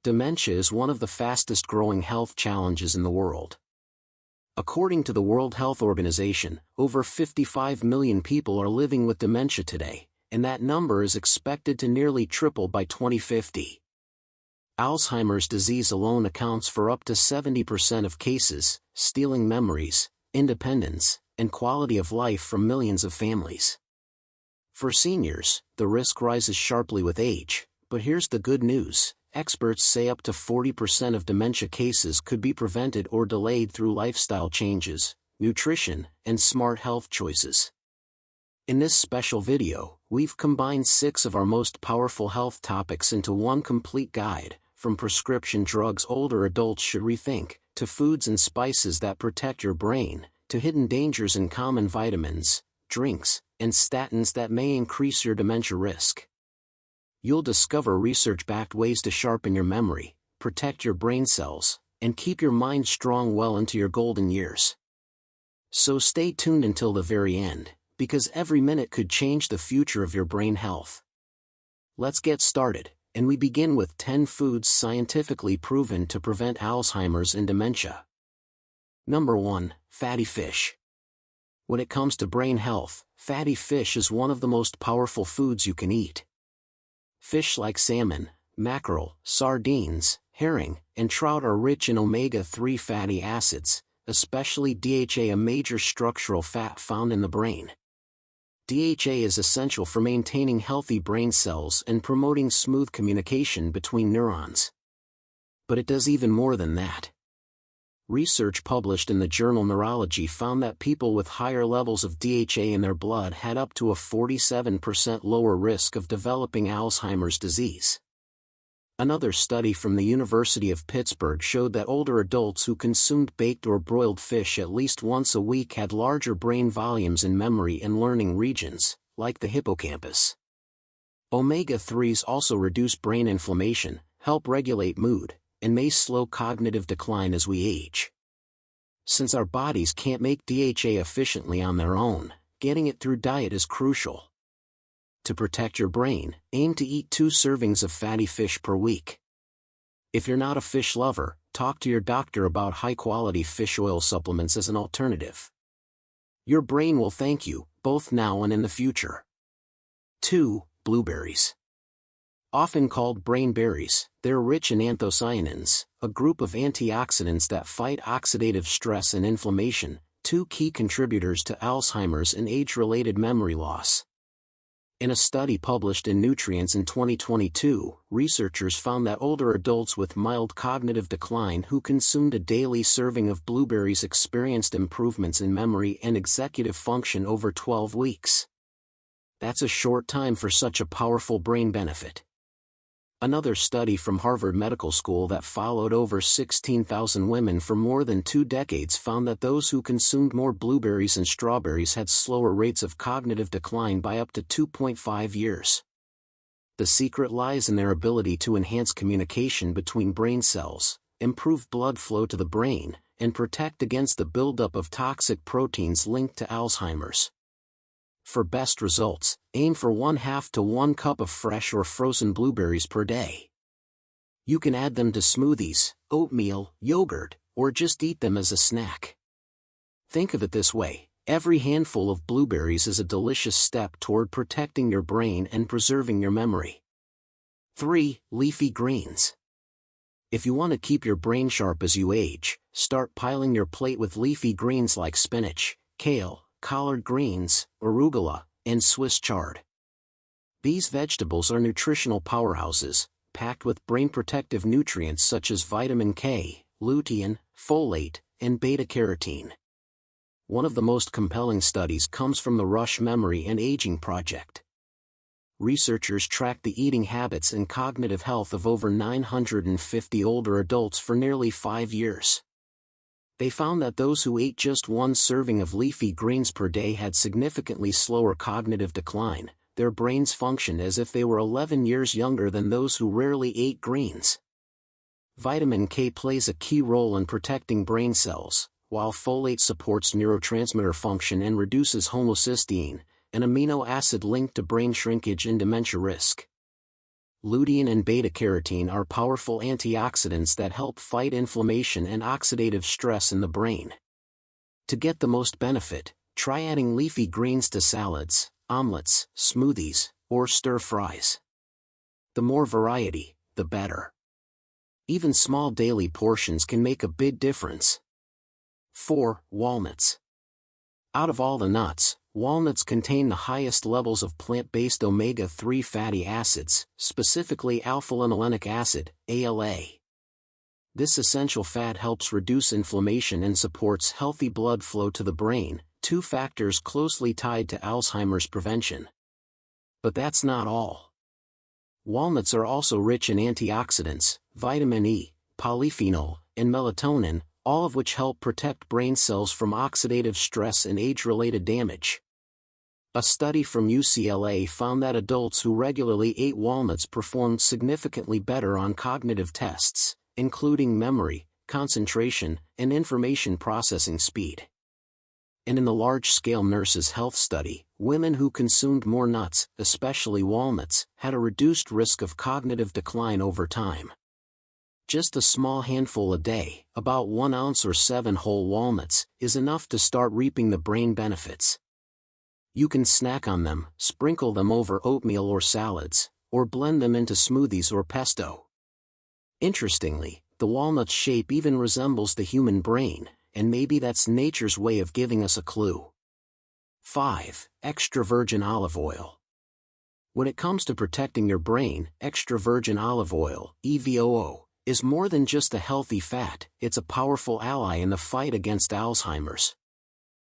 Dementia is one of the fastest-growing health challenges in the world. According to the World Health Organization, over 55 million people are living with dementia today, and that number is expected to nearly triple by 2050. Alzheimer's disease alone accounts for up to 70% of cases, stealing memories, independence, and quality of life from millions of families. For seniors, the risk rises sharply with age, but here's the good news. Experts say up to 40% of dementia cases could be prevented or delayed through lifestyle changes, nutrition, and smart health choices. In this special video, we've combined 6 of our most powerful health topics into one complete guide, from prescription drugs older adults should rethink, to foods and spices that protect your brain, to hidden dangers in common vitamins, drinks, and statins that may increase your dementia risk. You'll discover research-backed ways to sharpen your memory, protect your brain cells, and keep your mind strong well into your golden years. So stay tuned until the very end, because every minute could change the future of your brain health. Let's get started, and we begin with 10 foods scientifically proven to prevent Alzheimer's and dementia. Number 1. Fatty fish. When it comes to brain health, fatty fish is one of the most powerful foods you can eat. Fish like salmon, mackerel, sardines, herring, and trout are rich in omega-3 fatty acids, especially DHA, a major structural fat found in the brain. DHA is essential for maintaining healthy brain cells and promoting smooth communication between neurons. But it does even more than that. Research published in the journal Neurology found that people with higher levels of DHA in their blood had up to a 47% lower risk of developing Alzheimer's disease. Another study from the University of Pittsburgh showed that older adults who consumed baked or broiled fish at least once a week had larger brain volumes in memory and learning regions, like the hippocampus. Omega-3s also reduce brain inflammation, help regulate mood, and may slow cognitive decline as we age. Since our bodies can't make DHA efficiently on their own, getting it through diet is crucial. To protect your brain, aim to eat 2 servings of fatty fish per week. If you're not a fish lover, talk to your doctor about high-quality fish oil supplements as an alternative. Your brain will thank you, both now and in the future. 2. Blueberries. Often called brain berries, they're rich in anthocyanins, a group of antioxidants that fight oxidative stress and inflammation, 2 key contributors to Alzheimer's and age-related memory loss. In a study published in Nutrients in 2022, researchers found that older adults with mild cognitive decline who consumed a daily serving of blueberries experienced improvements in memory and executive function over 12 weeks. That's a short time for such a powerful brain benefit. Another study from Harvard Medical School that followed over 16,000 women for more than 2 decades found that those who consumed more blueberries and strawberries had slower rates of cognitive decline by up to 2.5 years. The secret lies in their ability to enhance communication between brain cells, improve blood flow to the brain, and protect against the buildup of toxic proteins linked to Alzheimer's. For best results, aim for 1/2 to 1 cup of fresh or frozen blueberries per day. You can add them to smoothies, oatmeal, yogurt, or just eat them as a snack. Think of it this way: every handful of blueberries is a delicious step toward protecting your brain and preserving your memory. 3. Leafy greens. If you want to keep your brain sharp as you age, start piling your plate with leafy greens like spinach, kale, collard greens, arugula, and Swiss chard. These vegetables are nutritional powerhouses, packed with brain-protective nutrients such as vitamin K, lutein, folate, and beta-carotene. One of the most compelling studies comes from the Rush Memory and Aging Project. Researchers tracked the eating habits and cognitive health of over 950 older adults for nearly 5 years. They found that those who ate just 1 serving of leafy greens per day had significantly slower cognitive decline. Their brains functioned as if they were 11 years younger than those who rarely ate greens. Vitamin K plays a key role in protecting brain cells, while folate supports neurotransmitter function and reduces homocysteine, an amino acid linked to brain shrinkage and dementia risk. lutein and beta-carotene are powerful antioxidants that help fight inflammation and oxidative stress in the brain. To get the most benefit, try adding leafy greens to salads, omelets, smoothies, or stir-fries. The more variety, the better. Even small daily portions can make a big difference. 4. Walnuts. Out of all the nuts, walnuts contain the highest levels of plant-based omega-3 fatty acids, specifically alpha-linolenic acid, ALA. This essential fat helps reduce inflammation and supports healthy blood flow to the brain, two factors closely tied to Alzheimer's prevention. But that's not all. Walnuts are also rich in antioxidants, vitamin E, polyphenol, and melatonin, all of which help protect brain cells from oxidative stress and age-related damage. A study from UCLA found that adults who regularly ate walnuts performed significantly better on cognitive tests, including memory, concentration, and information processing speed. And in the large-scale Nurses' Health Study, women who consumed more nuts, especially walnuts, had a reduced risk of cognitive decline over time. Just a small handful a day, about 1 ounce or 7 whole walnuts, is enough to start reaping the brain benefits. You can snack on them, sprinkle them over oatmeal or salads, or blend them into smoothies or pesto. Interestingly, the walnut's shape even resembles the human brain, and maybe that's nature's way of giving us a clue. 5. Extra virgin olive oil. When it comes to protecting your brain, extra virgin olive oil, EVOO, is more than just a healthy fat, it's a powerful ally in the fight against Alzheimer's.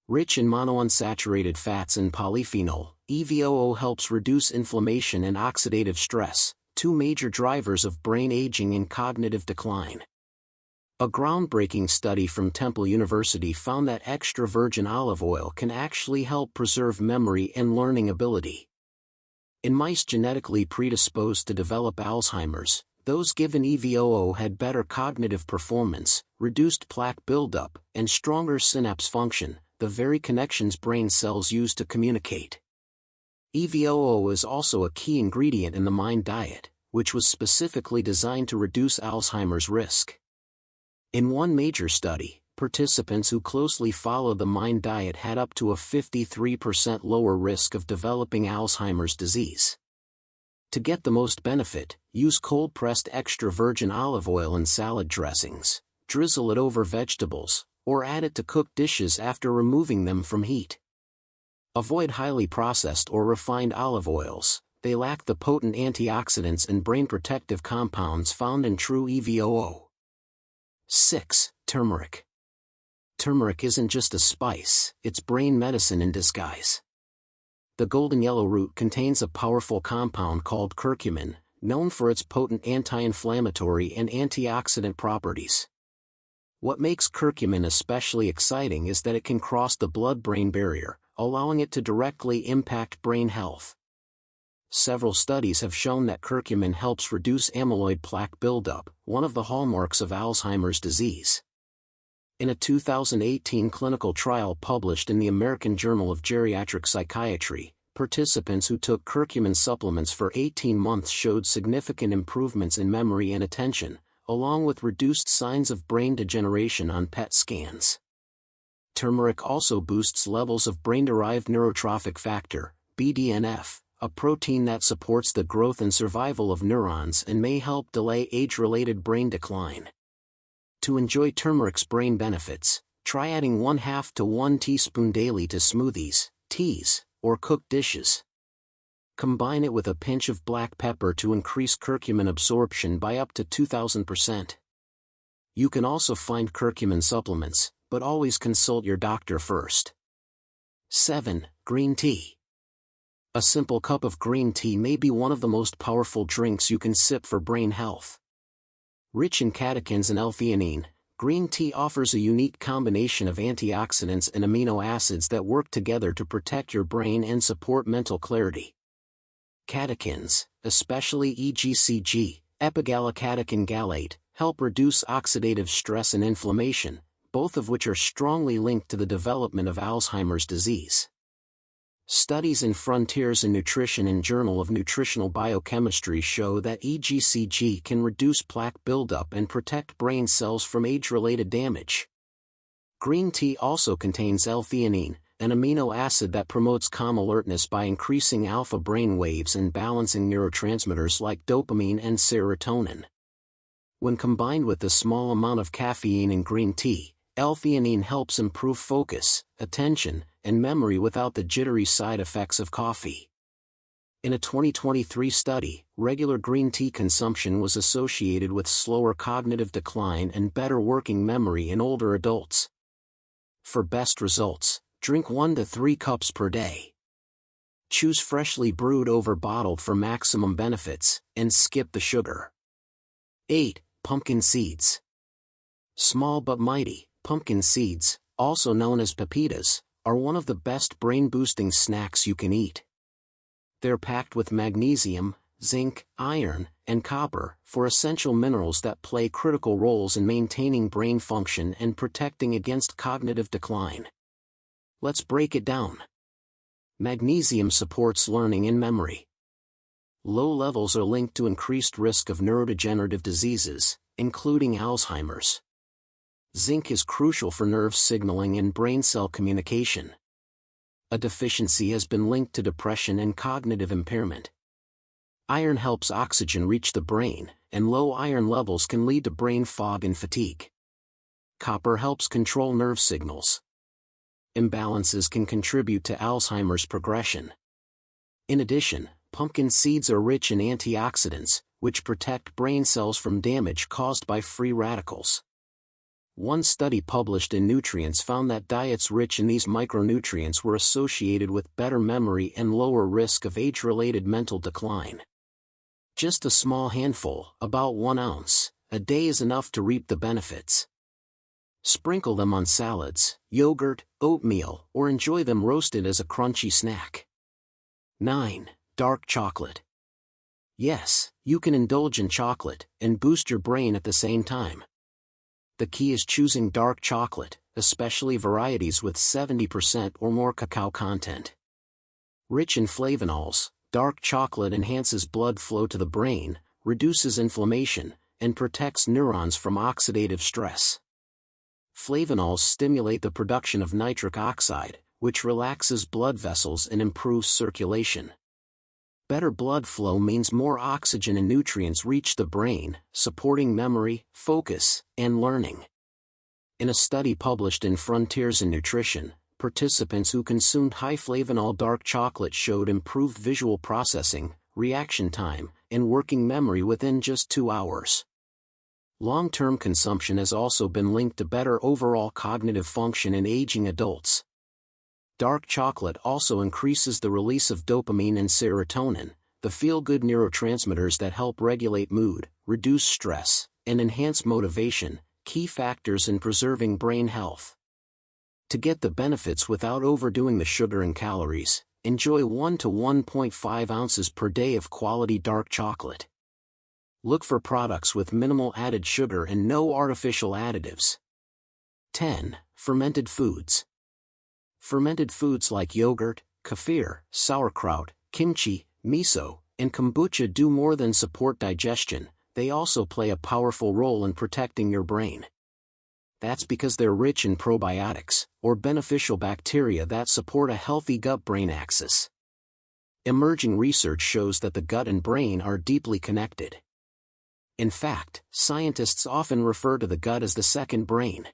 Rich in monounsaturated fats and polyphenol, EVOO helps reduce inflammation and oxidative stress, two major drivers of brain aging and cognitive decline. A groundbreaking study from Temple University found that extra virgin olive oil can actually help preserve memory and learning ability. In mice genetically predisposed to develop Alzheimer's, those given EVOO had better cognitive performance, reduced plaque buildup, and stronger synapse function, the very connections brain cells use to communicate. EVOO is also a key ingredient in the MIND diet, which was specifically designed to reduce Alzheimer's risk. In one major study, participants who closely followed the MIND diet had up to a 53% lower risk of developing Alzheimer's disease. To get the most benefit, use cold-pressed extra virgin olive oil in salad dressings, drizzle it over vegetables, or add it to cooked dishes after removing them from heat. Avoid highly processed or refined olive oils, they lack the potent antioxidants and brain protective compounds found in true EVOO. 6. Turmeric. Turmeric isn't just a spice, it's brain medicine in disguise. The golden yellow root contains a powerful compound called curcumin, known for its potent anti-inflammatory and antioxidant properties. What makes curcumin especially exciting is that it can cross the blood-brain barrier, allowing it to directly impact brain health. Several studies have shown that curcumin helps reduce amyloid plaque buildup, one of the hallmarks of Alzheimer's disease. In a 2018 clinical trial published in the American Journal of Geriatric Psychiatry, participants who took curcumin supplements for 18 months showed significant improvements in memory and attention, along with reduced signs of brain degeneration on PET scans. Turmeric also boosts levels of brain-derived neurotrophic factor, BDNF, a protein that supports the growth and survival of neurons and may help delay age-related brain decline. To enjoy turmeric's brain benefits, try adding 1/2 to 1 teaspoon daily to smoothies, teas, or cooked dishes. Combine it with a pinch of black pepper to increase curcumin absorption by up to 2,000%. You can also find curcumin supplements, but always consult your doctor first. 7. Green tea. A simple cup of green tea may be one of the most powerful drinks you can sip for brain health. Rich in catechins and L-theanine, green tea offers a unique combination of antioxidants and amino acids that work together to protect your brain and support mental clarity. Catechins, especially EGCG, epigallocatechin gallate, help reduce oxidative stress and inflammation, both of which are strongly linked to the development of Alzheimer's disease. Studies in Frontiers in Nutrition and Journal of Nutritional Biochemistry show that EGCG can reduce plaque buildup and protect brain cells from age-related damage. Green tea also contains L-theanine, an amino acid that promotes calm alertness by increasing alpha brain waves and balancing neurotransmitters like dopamine and serotonin. When combined with the small amount of caffeine in green tea, L-theanine helps improve focus, attention, and memory without the jittery side effects of coffee. In a 2023 study, regular green tea consumption was associated with slower cognitive decline and better working memory in older adults. For best results, drink 1 to 3 cups per day. Choose freshly brewed over bottled for maximum benefits, and skip the sugar. 8. Pumpkin seeds. Small but mighty, pumpkin seeds, also known as pepitas, are one of the best brain-boosting snacks you can eat. They're packed with magnesium, zinc, iron, and copper, for essential minerals that play critical roles in maintaining brain function and protecting against cognitive decline. Let's break it down. Magnesium supports learning and memory. Low levels are linked to increased risk of neurodegenerative diseases, including Alzheimer's. Zinc is crucial for nerve signaling and brain cell communication. A deficiency has been linked to depression and cognitive impairment. Iron helps oxygen reach the brain, and low iron levels can lead to brain fog and fatigue. Copper helps control nerve signals. Imbalances can contribute to Alzheimer's progression. In addition, pumpkin seeds are rich in antioxidants, which protect brain cells from damage caused by free radicals. One study published in Nutrients found that diets rich in these micronutrients were associated with better memory and lower risk of age-related mental decline. Just a small handful, about 1 ounce, a day is enough to reap the benefits. Sprinkle them on salads, yogurt, oatmeal, or enjoy them roasted as a crunchy snack. 9. Dark chocolate. Yes, you can indulge in chocolate and boost your brain at the same time. The key is choosing dark chocolate, especially varieties with 70% or more cacao content. Rich in flavonols, dark chocolate enhances blood flow to the brain, reduces inflammation, and protects neurons from oxidative stress. Flavonols stimulate the production of nitric oxide, which relaxes blood vessels and improves circulation. Better blood flow means more oxygen and nutrients reach the brain, supporting memory, focus, and learning. In a study published in Frontiers in Nutrition, participants who consumed high flavonol dark chocolate showed improved visual processing, reaction time, and working memory within just 2 hours. Long-term consumption has also been linked to better overall cognitive function in aging adults. Dark chocolate also increases the release of dopamine and serotonin, the feel-good neurotransmitters that help regulate mood, reduce stress, and enhance motivation, key factors in preserving brain health. To get the benefits without overdoing the sugar and calories, enjoy 1 to 1.5 ounces per day of quality dark chocolate. Look for products with minimal added sugar and no artificial additives. 10. Fermented foods. Fermented foods like yogurt, kefir, sauerkraut, kimchi, miso, and kombucha do more than support digestion, they also play a powerful role in protecting your brain. That's because they're rich in probiotics, or beneficial bacteria that support a healthy gut-brain axis. Emerging research shows that the gut and brain are deeply connected. In fact, scientists often refer to the gut as the second brain.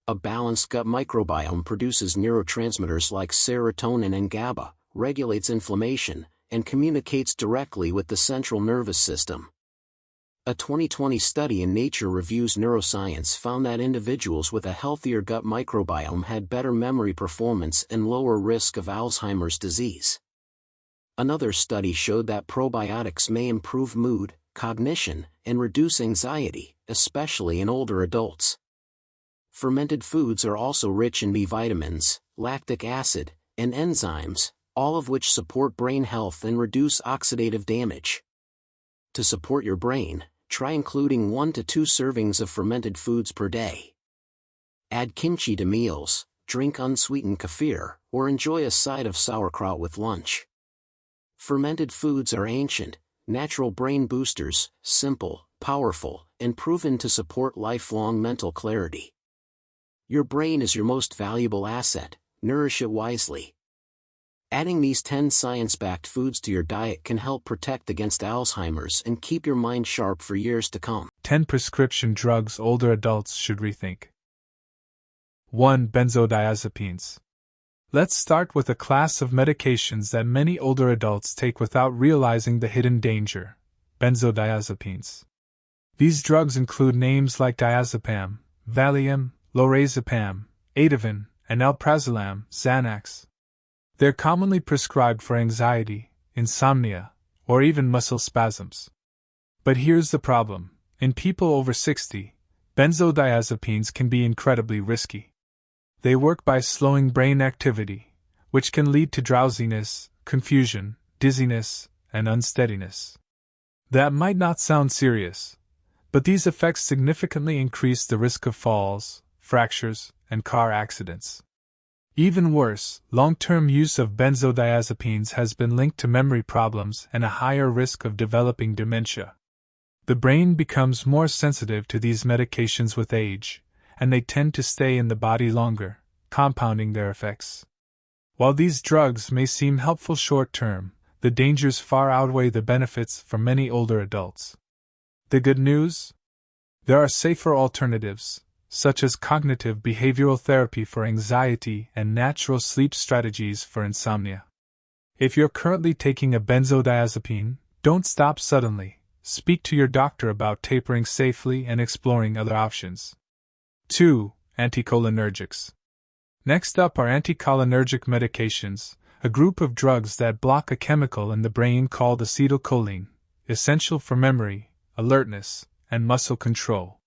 A balanced gut microbiome produces neurotransmitters like serotonin and GABA, regulates inflammation, and communicates directly with the central nervous system. A 2020 study in Nature Reviews Neuroscience found that individuals with a healthier gut microbiome had better memory performance and lower risk of Alzheimer's disease. Another study showed that probiotics may improve mood, cognition, and reduce anxiety, especially in older adults. Fermented foods are also rich in B vitamins, lactic acid, and enzymes, all of which support brain health and reduce oxidative damage. To support your brain, try including 1 to 2 servings of fermented foods per day. Add kimchi to meals, drink unsweetened kefir, or enjoy a side of sauerkraut with lunch. Fermented foods are ancient, natural brain boosters, simple, powerful, and proven to support lifelong mental clarity. Your brain is your most valuable asset, nourish it wisely. Adding these 10 science-backed foods to your diet can help protect against Alzheimer's and keep your mind sharp for years to come. 10 prescription drugs older adults should rethink. 1. Benzodiazepines. Let's start with a class of medications that many older adults take without realizing the hidden danger: benzodiazepines. These drugs include names like diazepam, Valium, lorazepam, Ativan, and alprazolam, Xanax. They're commonly prescribed for anxiety, insomnia, or even muscle spasms. But here's the problem: in people over 60, benzodiazepines can be incredibly risky. They work by slowing brain activity, which can lead to drowsiness, confusion, dizziness, and unsteadiness. That might not sound serious, but these effects significantly increase the risk of falls, fractures, and car accidents. Even worse, long-term use of benzodiazepines has been linked to memory problems and a higher risk of developing dementia. The brain becomes more sensitive to these medications with age, and they tend to stay in the body longer, compounding their effects. While these drugs may seem helpful short-term, the dangers far outweigh the benefits for many older adults. The good news? There are safer alternatives, such as cognitive behavioral therapy for anxiety and natural sleep strategies for insomnia. If you're currently taking a benzodiazepine, don't stop suddenly. Speak to your doctor about tapering safely and exploring other options. 2. Anticholinergics. Next up are anticholinergic medications, a group of drugs that block a chemical in the brain called acetylcholine, essential for memory, alertness, and muscle control.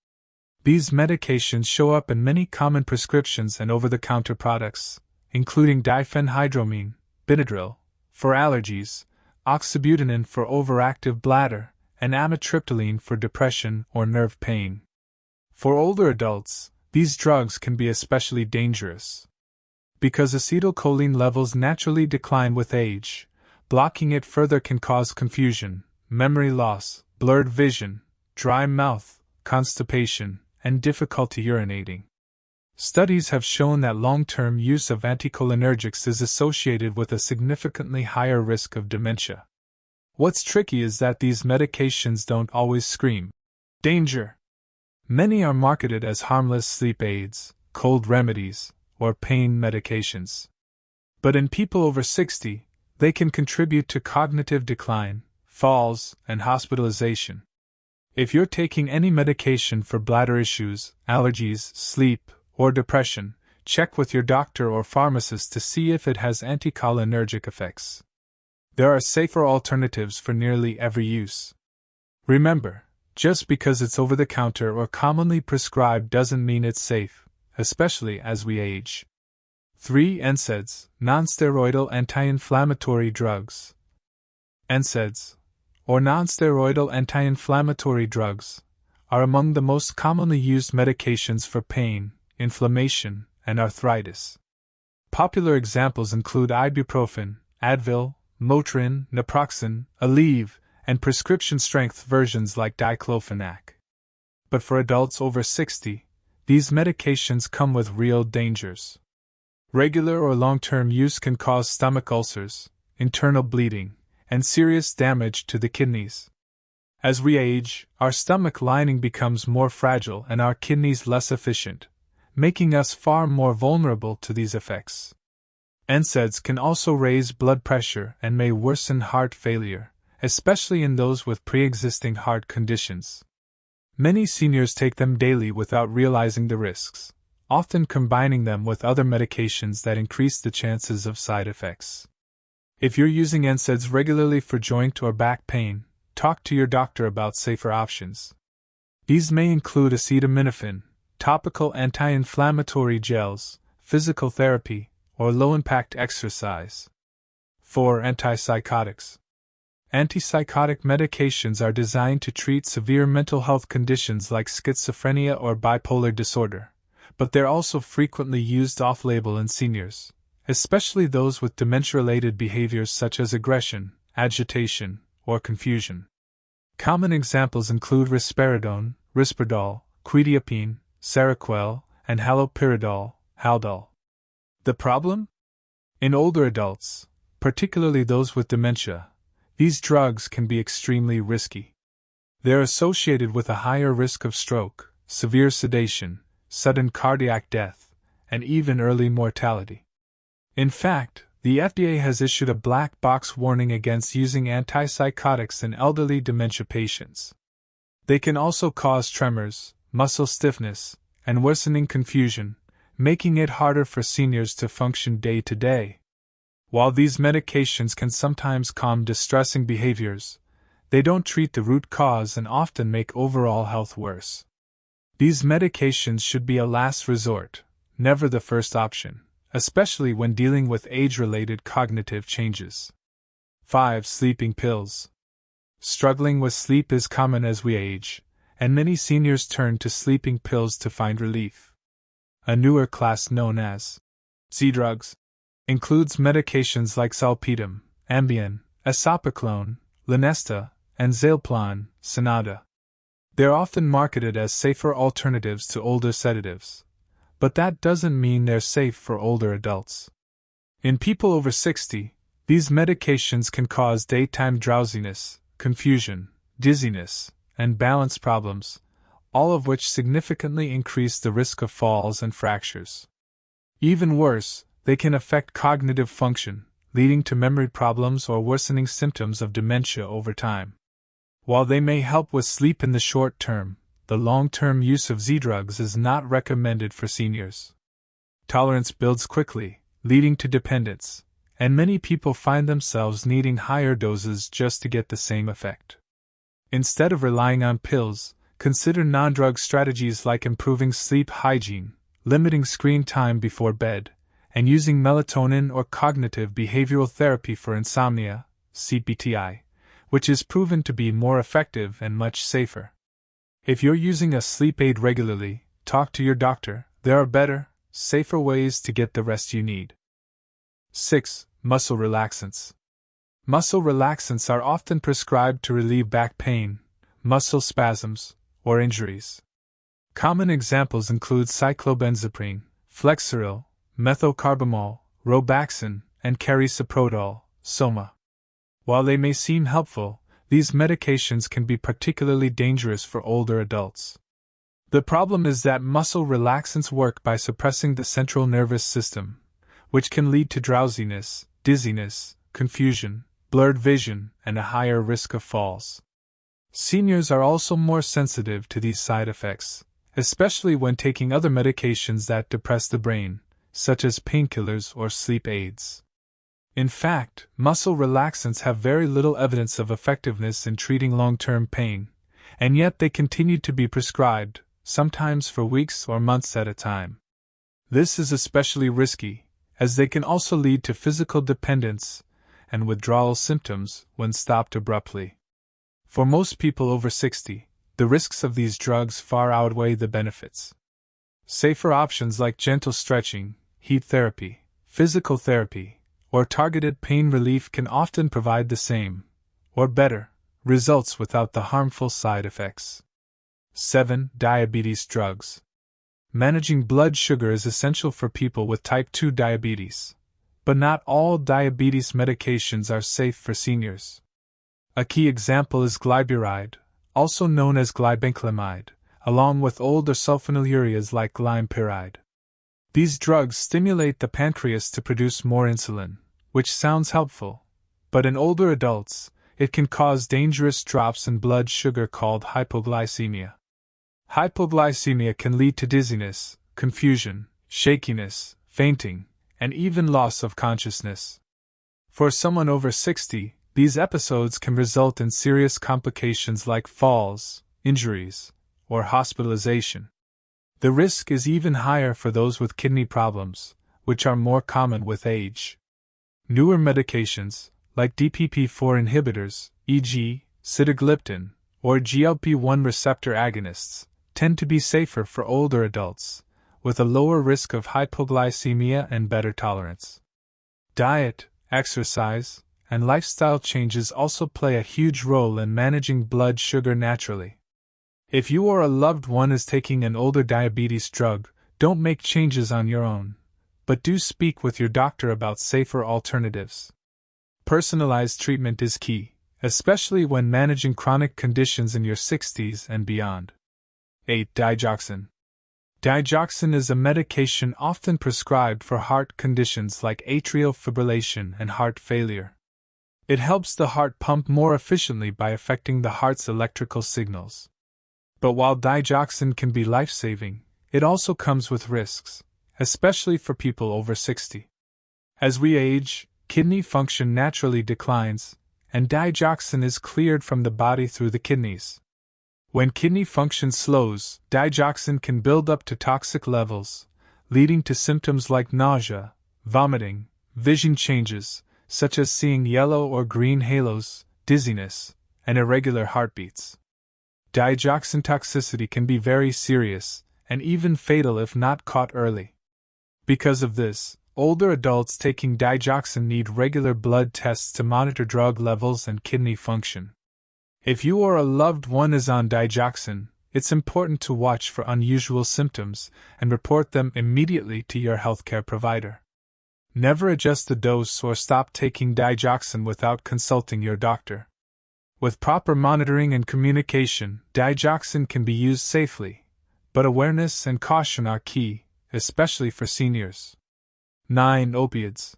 These medications show up in many common prescriptions and over-the-counter products, including diphenhydramine, Benadryl, for allergies, oxybutynin for overactive bladder, and amitriptyline for depression or nerve pain. For older adults, these drugs can be especially dangerous. Because acetylcholine levels naturally decline with age, blocking it further can cause confusion, memory loss, blurred vision, dry mouth, constipation, and difficulty urinating. Studies have shown that long-term use of anticholinergics is associated with a significantly higher risk of dementia. What's tricky is that these medications don't always scream danger. Many are marketed as harmless sleep aids, cold remedies, or pain medications. But in people over 60, they can contribute to cognitive decline, falls, and hospitalization. If you're taking any medication for bladder issues, allergies, sleep, or depression, check with your doctor or pharmacist to see if it has anticholinergic effects. There are safer alternatives for nearly every use. Remember, just because it's over-the-counter or commonly prescribed doesn't mean it's safe, especially as we age. 3. NSAIDs, non-steroidal anti-inflammatory drugs. NSAIDs, or non-steroidal anti-inflammatory drugs, are among the most commonly used medications for pain, inflammation, and arthritis. Popular examples include ibuprofen, Advil, Motrin, naproxen, Aleve, and prescription-strength versions like diclofenac. But for adults over 60, these medications come with real dangers. Regular or long-term use can cause stomach ulcers, internal bleeding, and serious damage to the kidneys. As we age, our stomach lining becomes more fragile and our kidneys less efficient, making us far more vulnerable to these effects. NSAIDs can also raise blood pressure and may worsen heart failure, especially in those with pre-existing heart conditions. Many seniors take them daily without realizing the risks, often combining them with other medications that increase the chances of side effects. If you're using NSAIDs regularly for joint or back pain, talk to your doctor about safer options. These may include acetaminophen, topical anti-inflammatory gels, physical therapy, or low-impact exercise. 4. Antipsychotics. Antipsychotic medications are designed to treat severe mental health conditions like schizophrenia or bipolar disorder, but they're also frequently used off-label in seniors, especially those with dementia-related behaviors such as aggression, agitation, or confusion. Common examples include risperidone, Risperdal, quetiapine, Seroquel, and haloperidol, Haldol. The problem? In older adults, particularly those with dementia, these drugs can be extremely risky. They're associated with a higher risk of stroke, severe sedation, sudden cardiac death, and even early mortality. In fact, the FDA has issued a black box warning against using antipsychotics in elderly dementia patients. They can also cause tremors, muscle stiffness, and worsening confusion, making it harder for seniors to function day to day. While these medications can sometimes calm distressing behaviors, they don't treat the root cause and often make overall health worse. These medications should be a last resort, never the first option, especially when dealing with age-related cognitive changes. 5. Sleeping pills. Struggling with sleep is common as we age, and many seniors turn to sleeping pills to find relief. A newer class known as Z-drugs includes medications like Zolpidem, Ambien, Esopiclone, Lunesta, and Zalplan, Sonata. They're often marketed as safer alternatives to older sedatives, but that doesn't mean they're safe for older adults. In people over 60, these medications can cause daytime drowsiness, confusion, dizziness, and balance problems, all of which significantly increase the risk of falls and fractures. Even worse, they can affect cognitive function, leading to memory problems or worsening symptoms of dementia over time. While they may help with sleep in the short term, the long-term use of Z-drugs is not recommended for seniors. Tolerance builds quickly, leading to dependence, and many people find themselves needing higher doses just to get the same effect. Instead of relying on pills, consider non-drug strategies like improving sleep hygiene, limiting screen time before bed, and using melatonin or cognitive behavioral therapy for insomnia, CBTI, which is proven to be more effective and much safer. If you're using a sleep aid regularly, talk to your doctor. There are better, safer ways to get the rest you need. 6. Muscle relaxants. Muscle relaxants are often prescribed to relieve back pain, muscle spasms, or injuries. Common examples include cyclobenzaprine, Flexeril, methocarbamol, Robaxin, and carisoprodol, Soma. While they may seem helpful, these medications can be particularly dangerous for older adults. The problem is that muscle relaxants work by suppressing the central nervous system, which can lead to drowsiness, dizziness, confusion, blurred vision, and a higher risk of falls. Seniors are also more sensitive to these side effects, especially when taking other medications that depress the brain, such as painkillers or sleep aids. In fact, muscle relaxants have very little evidence of effectiveness in treating long-term pain, and yet they continue to be prescribed, sometimes for weeks or months at a time. This is especially risky, as they can also lead to physical dependence and withdrawal symptoms when stopped abruptly. For most people over 60, the risks of these drugs far outweigh the benefits. Safer options like gentle stretching, heat therapy, physical therapy, or targeted pain relief can often provide the same, or better, results without the harmful side effects. 7. Diabetes drugs. Managing blood sugar is essential for people with type 2 diabetes, but not all diabetes medications are safe for seniors. A key example is glyburide, also known as glibenclamide, along with older sulfonylureas like glimepiride. These drugs stimulate the pancreas to produce more insulin, which sounds helpful, but in older adults, it can cause dangerous drops in blood sugar called hypoglycemia. Hypoglycemia can lead to dizziness, confusion, shakiness, fainting, and even loss of consciousness. For someone over 60, these episodes can result in serious complications like falls, injuries, or hospitalization. The risk is even higher for those with kidney problems, which are more common with age. Newer medications, like DPP-4 inhibitors, e.g., sitagliptin, or GLP-1 receptor agonists, tend to be safer for older adults, with a lower risk of hypoglycemia and better tolerance. Diet, exercise, and lifestyle changes also play a huge role in managing blood sugar naturally. If you or a loved one is taking an older diabetes drug, don't make changes on your own, but do speak with your doctor about safer alternatives. Personalized treatment is key, especially when managing chronic conditions in your 60s and beyond. 8. Digoxin. Digoxin is a medication often prescribed for heart conditions like atrial fibrillation and heart failure. It helps the heart pump more efficiently by affecting the heart's electrical signals. But while digoxin can be life-saving, it also comes with risks, especially for people over 60. As we age, kidney function naturally declines, and digoxin is cleared from the body through the kidneys. When kidney function slows, digoxin can build up to toxic levels, leading to symptoms like nausea, vomiting, vision changes, such as seeing yellow or green halos, dizziness, and irregular heartbeats. Digoxin toxicity can be very serious, and even fatal if not caught early. Because of this, older adults taking digoxin need regular blood tests to monitor drug levels and kidney function. If you or a loved one is on digoxin, it's important to watch for unusual symptoms and report them immediately to your healthcare provider. Never adjust the dose or stop taking digoxin without consulting your doctor. With proper monitoring and communication, digoxin can be used safely, but awareness and caution are key, especially for seniors. 9. Opioids.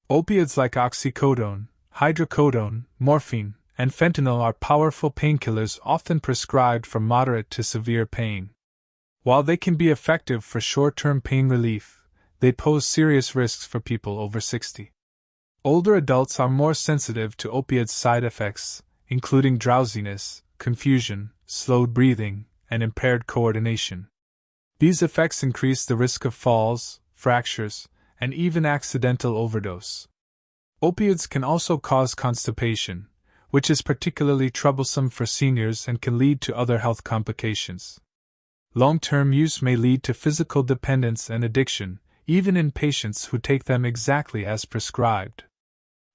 Opioids like oxycodone, hydrocodone, morphine, and fentanyl are powerful painkillers often prescribed for moderate to severe pain. While they can be effective for short-term pain relief, they pose serious risks for people over 60. Older adults are more sensitive to opioid side effects, including drowsiness, confusion, slowed breathing, and impaired coordination. These effects increase the risk of falls, fractures, and even accidental overdose. Opioids can also cause constipation, which is particularly troublesome for seniors and can lead to other health complications. Long-term use may lead to physical dependence and addiction, even in patients who take them exactly as prescribed.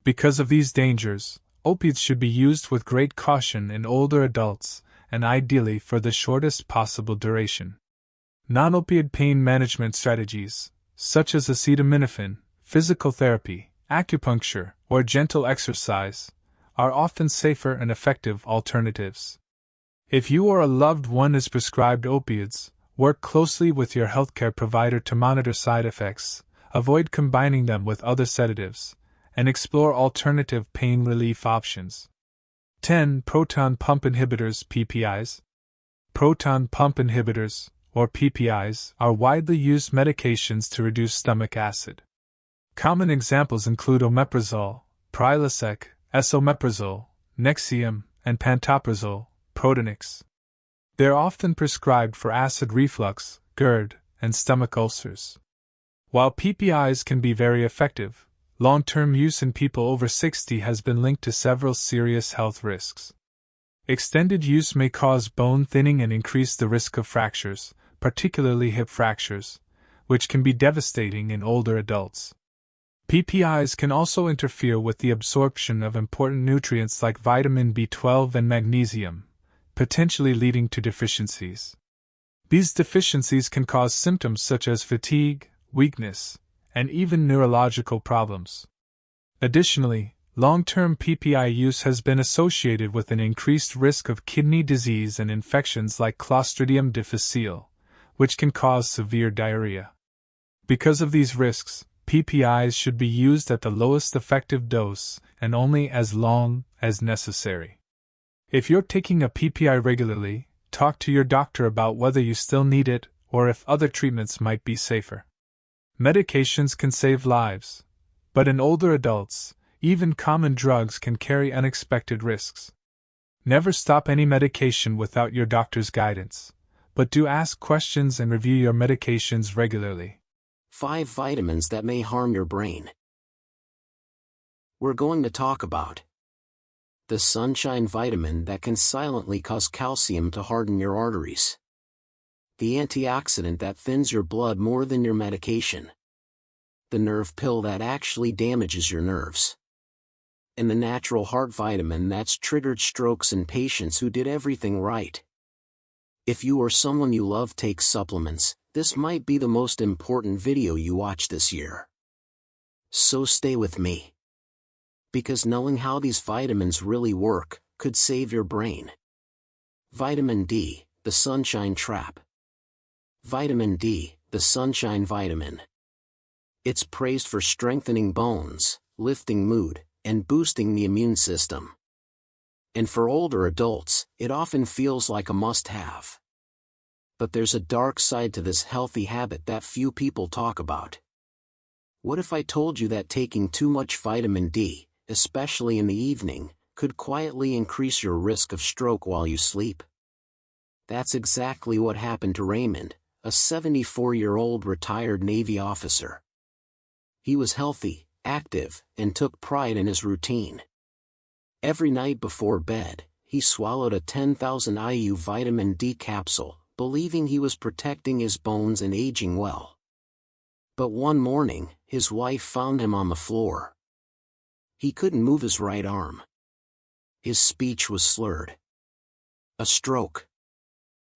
Because of these dangers, opiates should be used with great caution in older adults, and ideally for the shortest possible duration. Non-opioid pain management strategies, such as acetaminophen, physical therapy, acupuncture, or gentle exercise, are often safer and effective alternatives. If you or a loved one is prescribed opioids, work closely with your healthcare provider to monitor side effects, avoid combining them with other sedatives, and explore alternative pain relief options. 10. Proton pump inhibitors (PPIs). Proton pump inhibitors, or PPIs, are widely used medications to reduce stomach acid. Common examples include omeprazole, Prilosec, esomeprazole, Nexium, and pantoprazole, Protonix. They are often prescribed for acid reflux, GERD, and stomach ulcers. While PPIs can be very effective, long-term use in people over 60 has been linked to several serious health risks. Extended use may cause bone thinning and increase the risk of fractures, particularly hip fractures, which can be devastating in older adults. PPIs can also interfere with the absorption of important nutrients like vitamin B12 and magnesium, potentially leading to deficiencies. These deficiencies can cause symptoms such as fatigue, weakness, and even neurological problems. Additionally, long-term PPI use has been associated with an increased risk of kidney disease and infections like Clostridium difficile, which can cause severe diarrhea. Because of these risks, PPIs should be used at the lowest effective dose and only as long as necessary. If you're taking a PPI regularly, talk to your doctor about whether you still need it or if other treatments might be safer. Medications can save lives, but in older adults, even common drugs can carry unexpected risks. Never stop any medication without your doctor's guidance, but do ask questions and review your medications regularly. 5 vitamins that may harm your brain. We're going to talk about the sunshine vitamin that can silently cause calcium to harden your arteries. the antioxidant that thins your blood more than your medication. The nerve pill that actually damages your nerves. And the natural heart vitamin that's triggered strokes in patients who did everything right. If you or someone you love takes supplements, this might be the most important video you watch this year. So stay with me. Because knowing how these vitamins really work could save your brain. Vitamin D, the sunshine trap. Vitamin D, the sunshine vitamin. It's praised for strengthening bones, lifting mood, and boosting the immune system. And for older adults, it often feels like a must-have. But there's a dark side to this healthy habit that few people talk about. What if I told you that taking too much vitamin D, especially in the evening, could quietly increase your risk of stroke while you sleep? That's exactly what happened to Raymond, a 74-year-old retired Navy officer. He was healthy, active, and took pride in his routine. Every night before bed, he swallowed a 10,000 IU vitamin D capsule, believing he was protecting his bones and aging well. But one morning, his wife found him on the floor. He couldn't move his right arm. His speech was slurred. A stroke.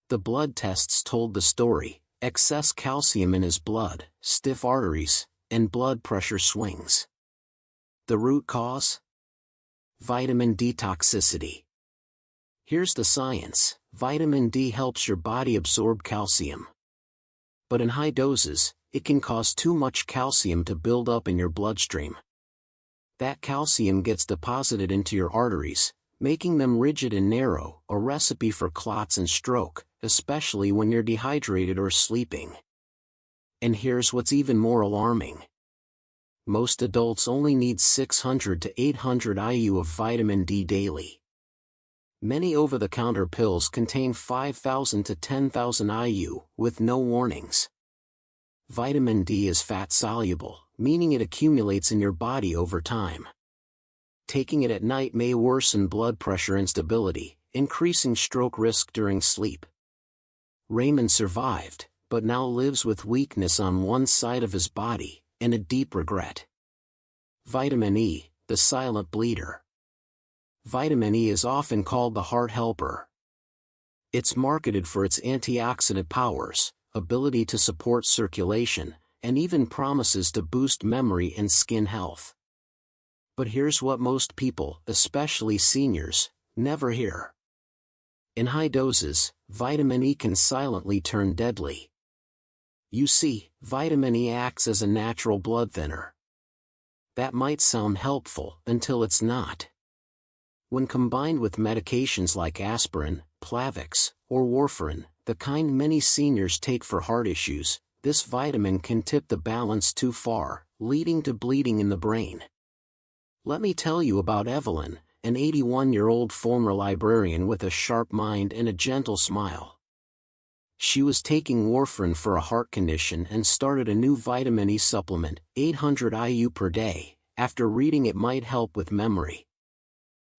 The blood tests told the story: excess calcium in his blood, stiff arteries, and blood pressure swings. The root cause? Vitamin D toxicity. Here's the science: vitamin D helps your body absorb calcium. But in high doses, it can cause too much calcium to build up in your bloodstream. That calcium gets deposited into your arteries, making them rigid and narrow, a recipe for clots and stroke, especially when you're dehydrated or sleeping. And here's what's even more alarming. Most adults only need 600 to 800 IU of vitamin D daily. Many over-the-counter pills contain 5,000 to 10,000 IU, with no warnings. Vitamin D is fat-soluble, meaning it accumulates in your body over time. Taking it at night may worsen blood pressure instability, increasing stroke risk during sleep. Raymond survived, but now lives with weakness on one side of his body, and a deep regret. Vitamin E, the silent bleeder. Vitamin E is often called the heart helper. It's marketed for its antioxidant powers, ability to support circulation, and even promises to boost memory and skin health. But here's what most people, especially seniors, never hear. In high doses, vitamin E can silently turn deadly. You see, vitamin E acts as a natural blood thinner. That might sound helpful until it's not. When combined with medications like aspirin, Plavix, or warfarin, the kind many seniors take for heart issues, this vitamin can tip the balance too far, leading to bleeding in the brain. Let me tell you about Evelyn, an 81-year-old former librarian with a sharp mind and a gentle smile. She was taking warfarin for a heart condition and started a new vitamin E supplement, 800 IU per day, after reading it might help with memory.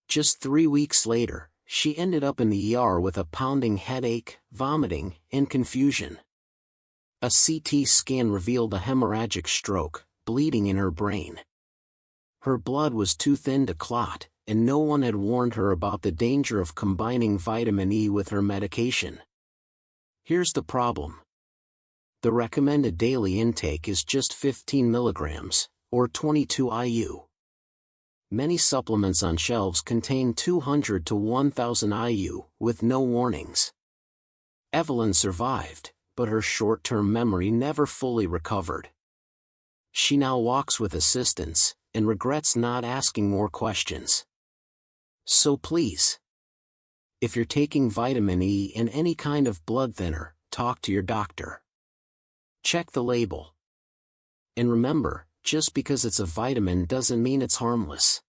Just 3 weeks later, she ended up in the ER with a pounding headache, vomiting, and confusion. A CT scan revealed a hemorrhagic stroke, bleeding in her brain. Her blood was too thin to clot, and no one had warned her about the danger of combining vitamin E with her medication. Here's the problem. The recommended daily intake is just 15 milligrams, or 22 IU. Many supplements on shelves contain 200 to 1,000 IU, with no warnings. Evelyn survived, but her short-term memory never fully recovered. She now walks with assistance, and regrets not asking more questions. So please, if you're taking vitamin E in any kind of blood thinner, talk to your doctor. Check the label. And remember, just because it's a vitamin doesn't mean it's harmless.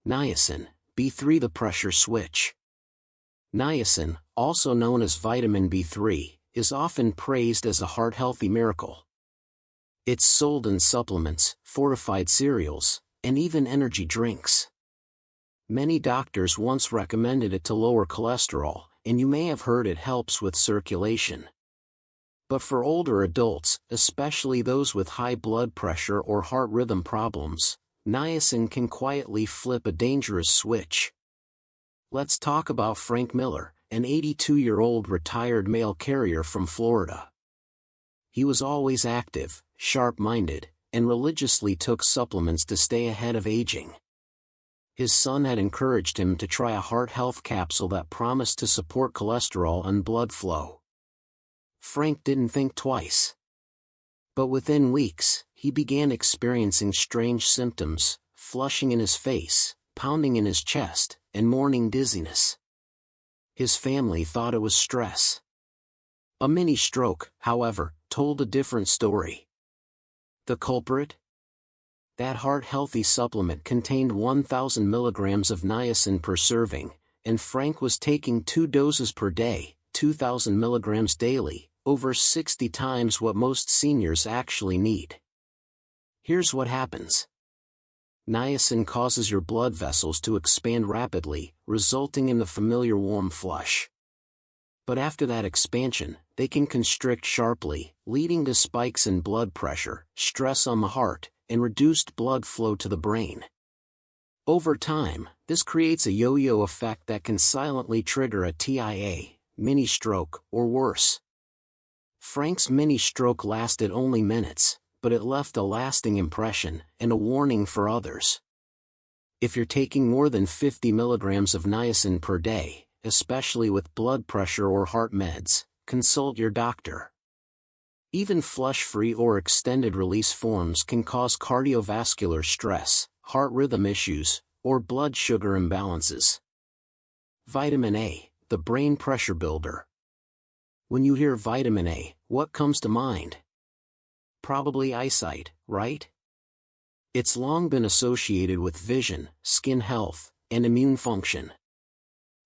Niacin, B3, the pressure switch. Niacin, also known as vitamin B3, is often praised as a heart-healthy miracle. It's sold in supplements, fortified cereals, and even energy drinks. Many doctors once recommended it to lower cholesterol, and you may have heard it helps with circulation. But for older adults, especially those with high blood pressure or heart rhythm problems, niacin can quietly flip a dangerous switch. Let's talk about Frank Miller, an 82-year-old retired mail carrier from Florida. He was always active, sharp-minded, and religiously took supplements to stay ahead of aging. His son had encouraged him to try a heart health capsule that promised to support cholesterol and blood flow. Frank didn't think twice. But within weeks, he began experiencing strange symptoms, flushing in his face, pounding in his chest, and morning dizziness. His family thought it was stress. A mini stroke, however, told a different story. The culprit? That heart-healthy supplement contained 1,000 milligrams of niacin per serving, and Frank was taking 2 doses per day, 2,000 milligrams daily, over 60 times what most seniors actually need. Here's what happens. Niacin causes your blood vessels to expand rapidly, resulting in the familiar warm flush. But after that expansion, they can constrict sharply, leading to spikes in blood pressure, stress on the heart, and reduced blood flow to the brain. Over time, this creates a yo-yo effect that can silently trigger a TIA, mini stroke, or worse. Frank's mini stroke lasted only minutes, but it left a lasting impression and a warning for others. If you're taking more than 50 milligrams of niacin per day, especially with blood pressure or heart meds, consult your doctor. Even flush-free or extended-release forms can cause cardiovascular stress, heart rhythm issues, or blood sugar imbalances. Vitamin A, the brain pressure builder. When you hear vitamin A, what comes to mind? Probably eyesight, right? It's long been associated with vision, skin health, and immune function.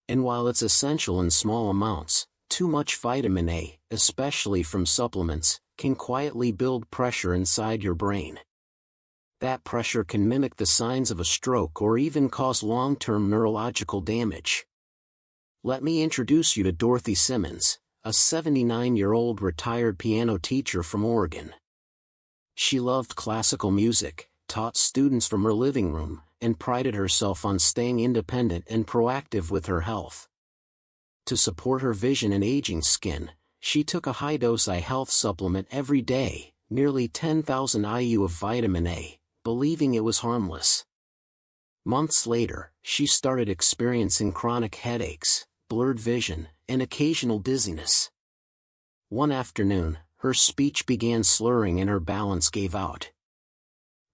And while it's essential in small amounts, too much vitamin A, especially from supplements, can quietly build pressure inside your brain. That pressure can mimic the signs of a stroke or even cause long-term neurological damage. Let me introduce you to Dorothy Simmons, a 79-year-old retired piano teacher from Oregon. She loved classical music, taught students from her living room, and prided herself on staying independent and proactive with her health. To support her vision and aging skin, she took a high-dose eye health supplement every day, nearly 10,000 IU of vitamin A, believing it was harmless. Months later, she started experiencing chronic headaches, blurred vision, and occasional dizziness. One afternoon, her speech began slurring and her balance gave out.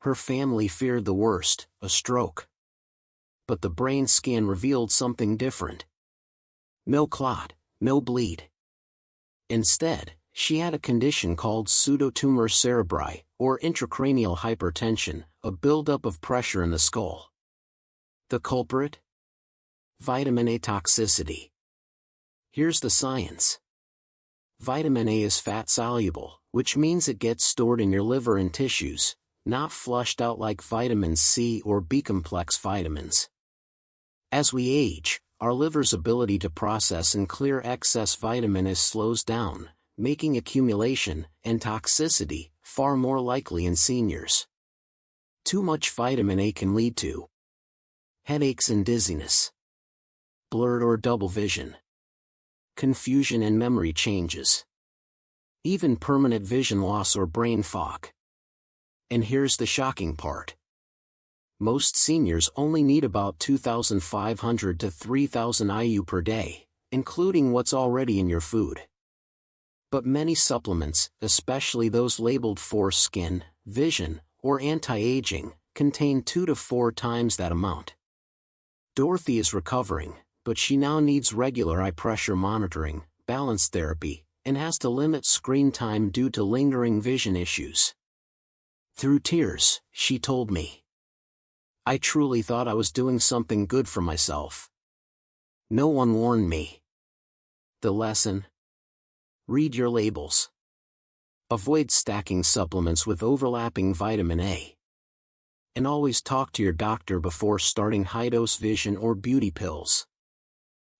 Her family feared the worst, a stroke. But the brain scan revealed something different. No clot, no bleed. Instead, she had a condition called pseudotumor cerebri, or intracranial hypertension, a buildup of pressure in the skull. The culprit? Vitamin A toxicity. Here's the science. Vitamin A is fat-soluble, which means it gets stored in your liver and tissues, not flushed out like vitamin C or B-complex vitamins. As we age, our liver's ability to process and clear excess vitamin A slows down, making accumulation and toxicity far more likely in seniors. Too much vitamin A can lead to headaches and dizziness, blurred or double vision, confusion and memory changes, even permanent vision loss or brain fog. And here's the shocking part. Most seniors only need about 2,500 to 3,000 IU per day, including what's already in your food. But many supplements, especially those labeled for skin, vision, or anti-aging, contain 2 to 4 times that amount. Dorothy is recovering, but she now needs regular eye pressure monitoring, balance therapy, and has to limit screen time due to lingering vision issues. Through tears, she told me, "I truly thought I was doing something good for myself. No one warned me." The lesson? Read your labels. Avoid stacking supplements with overlapping vitamin A. And always talk to your doctor before starting high-dose vision or beauty pills.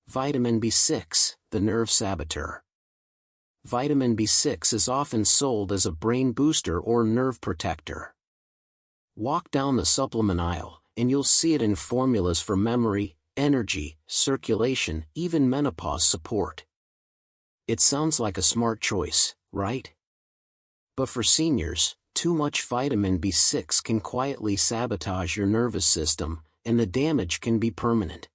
Vitamin B6, the nerve saboteur. Vitamin B6 is often sold as a brain booster or nerve protector. Walk down the supplement aisle, and you'll see it in formulas for memory, energy, circulation, even menopause support. It sounds like a smart choice, right? But for seniors, too much vitamin B6 can quietly sabotage your nervous system, and the damage can be permanent.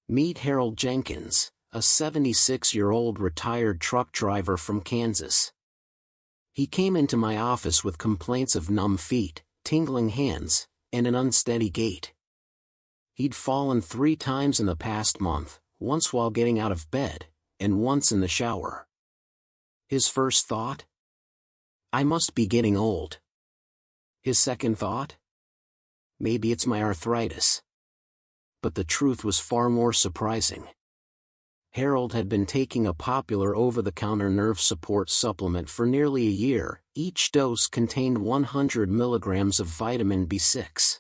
Meet Harold Jenkins, a 76-year-old retired truck driver from Kansas. He came into my office with complaints of numb feet, tingling hands, and an unsteady gait. He'd fallen 3 times in the past month, once while getting out of bed, and once in the shower. His first thought? I must be getting old. His second thought? Maybe it's my arthritis. But the truth was far more surprising. Harold had been taking a popular over-the-counter nerve support supplement for nearly a year. Each dose contained 100 milligrams of vitamin B6.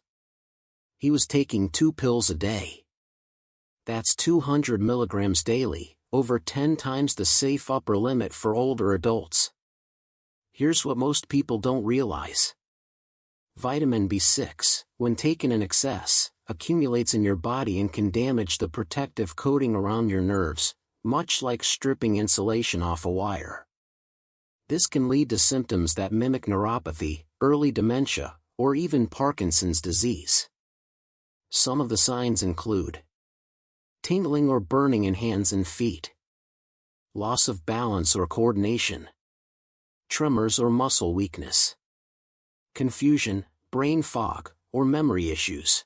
He was taking 2 pills a day. That's 200 milligrams daily, over 10 times the safe upper limit for older adults. Here's what most people don't realize. Vitamin B6, when taken in excess, accumulates in your body and can damage the protective coating around your nerves, much like stripping insulation off a wire. This can lead to symptoms that mimic neuropathy, early dementia, or even Parkinson's disease. Some of the signs include tingling or burning in hands and feet, loss of balance or coordination, tremors or muscle weakness, confusion, brain fog, or memory issues.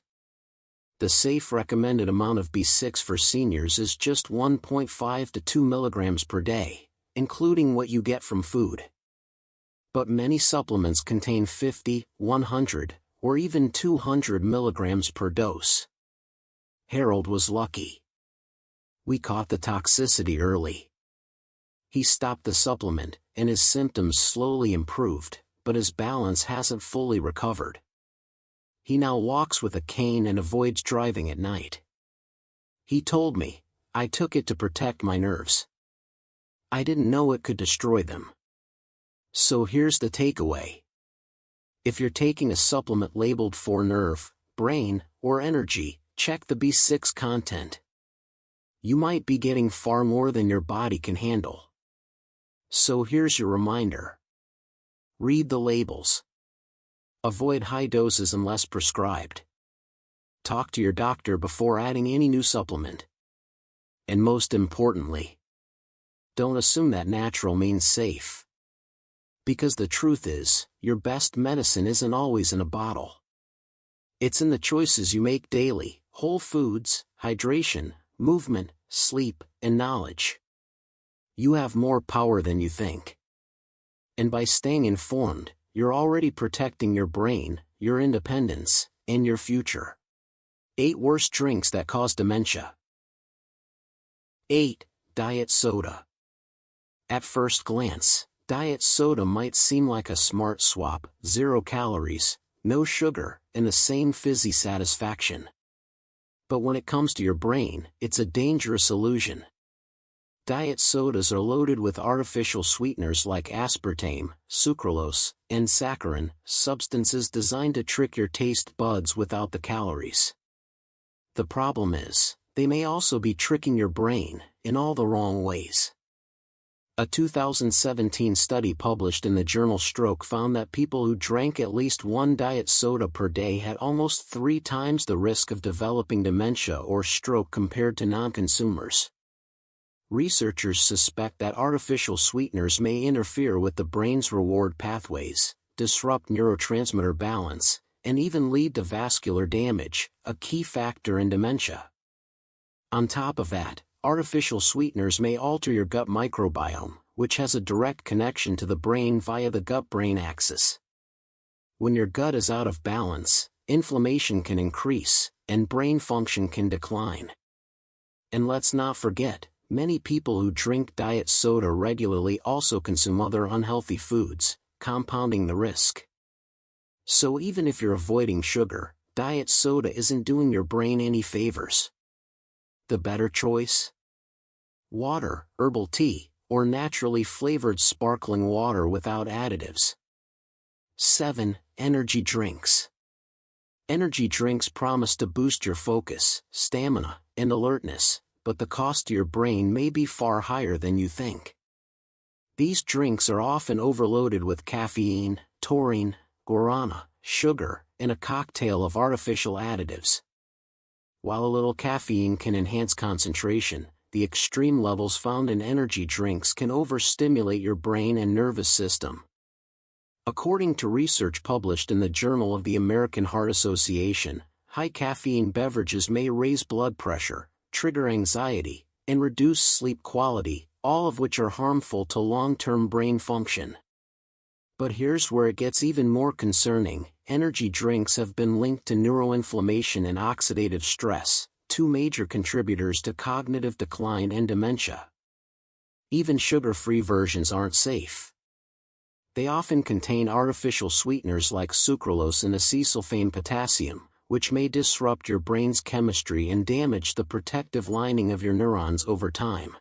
The safe recommended amount of B6 for seniors is just 1.5 to 2 milligrams per day, including what you get from food. But many supplements contain 50, 100, or even 200 milligrams per dose. Harold was lucky. We caught the toxicity early. He stopped the supplement, and his symptoms slowly improved, but his balance hasn't fully recovered. He now walks with a cane and avoids driving at night. He told me, I took it to protect my nerves. I didn't know it could destroy them. So here's the takeaway. If you're taking a supplement labeled for nerve, brain, or energy, check the B6 content. You might be getting far more than your body can handle. So here's your reminder. Read the labels. Avoid high doses unless prescribed. Talk to your doctor before adding any new supplement. And most importantly, don't assume that natural means safe. Because the truth is, your best medicine isn't always in a bottle. It's in the choices you make daily: whole foods, hydration, movement, sleep, and knowledge. You have more power than you think. And by staying informed, you're already protecting your brain, your independence, and your future. 8 worst drinks that cause dementia. 8. Diet soda. At first glance, diet soda might seem like a smart swap: 0 calories, no sugar, and the same fizzy satisfaction. But when it comes to your brain, it's a dangerous illusion. Diet sodas are loaded with artificial sweeteners like aspartame, sucralose, and saccharin, substances designed to trick your taste buds without the calories. The problem is, they may also be tricking your brain, in all the wrong ways. A 2017 study published in the journal Stroke found that people who drank at least 1 diet soda per day had almost 3 times the risk of developing dementia or stroke compared to non-consumers. Researchers suspect that artificial sweeteners may interfere with the brain's reward pathways, disrupt neurotransmitter balance, and even lead to vascular damage, a key factor in dementia. On top of that, artificial sweeteners may alter your gut microbiome, which has a direct connection to the brain via the gut-brain axis. When your gut is out of balance, inflammation can increase, and brain function can decline. And let's not forget, many people who drink diet soda regularly also consume other unhealthy foods, compounding the risk. So even if you're avoiding sugar, diet soda isn't doing your brain any favors. The better choice? Water, herbal tea, or naturally flavored sparkling water without additives. 7. Energy drinks. Energy drinks promise to boost your focus, stamina, and alertness, but the cost to your brain may be far higher than you think. These drinks are often overloaded with caffeine, taurine, guarana, sugar, and a cocktail of artificial additives. While a little caffeine can enhance concentration, the extreme levels found in energy drinks can overstimulate your brain and nervous system. According to research published in the Journal of the American Heart Association, high caffeine beverages may raise blood pressure, trigger anxiety, and reduce sleep quality, all of which are harmful to long-term brain function. But here's where it gets even more concerning. Energy drinks have been linked to neuroinflammation and oxidative stress, two major contributors to cognitive decline and dementia. Even sugar-free versions aren't safe. They often contain artificial sweeteners like sucralose and acesulfame potassium, which may disrupt your brain's chemistry and damage the protective lining of your neurons over time.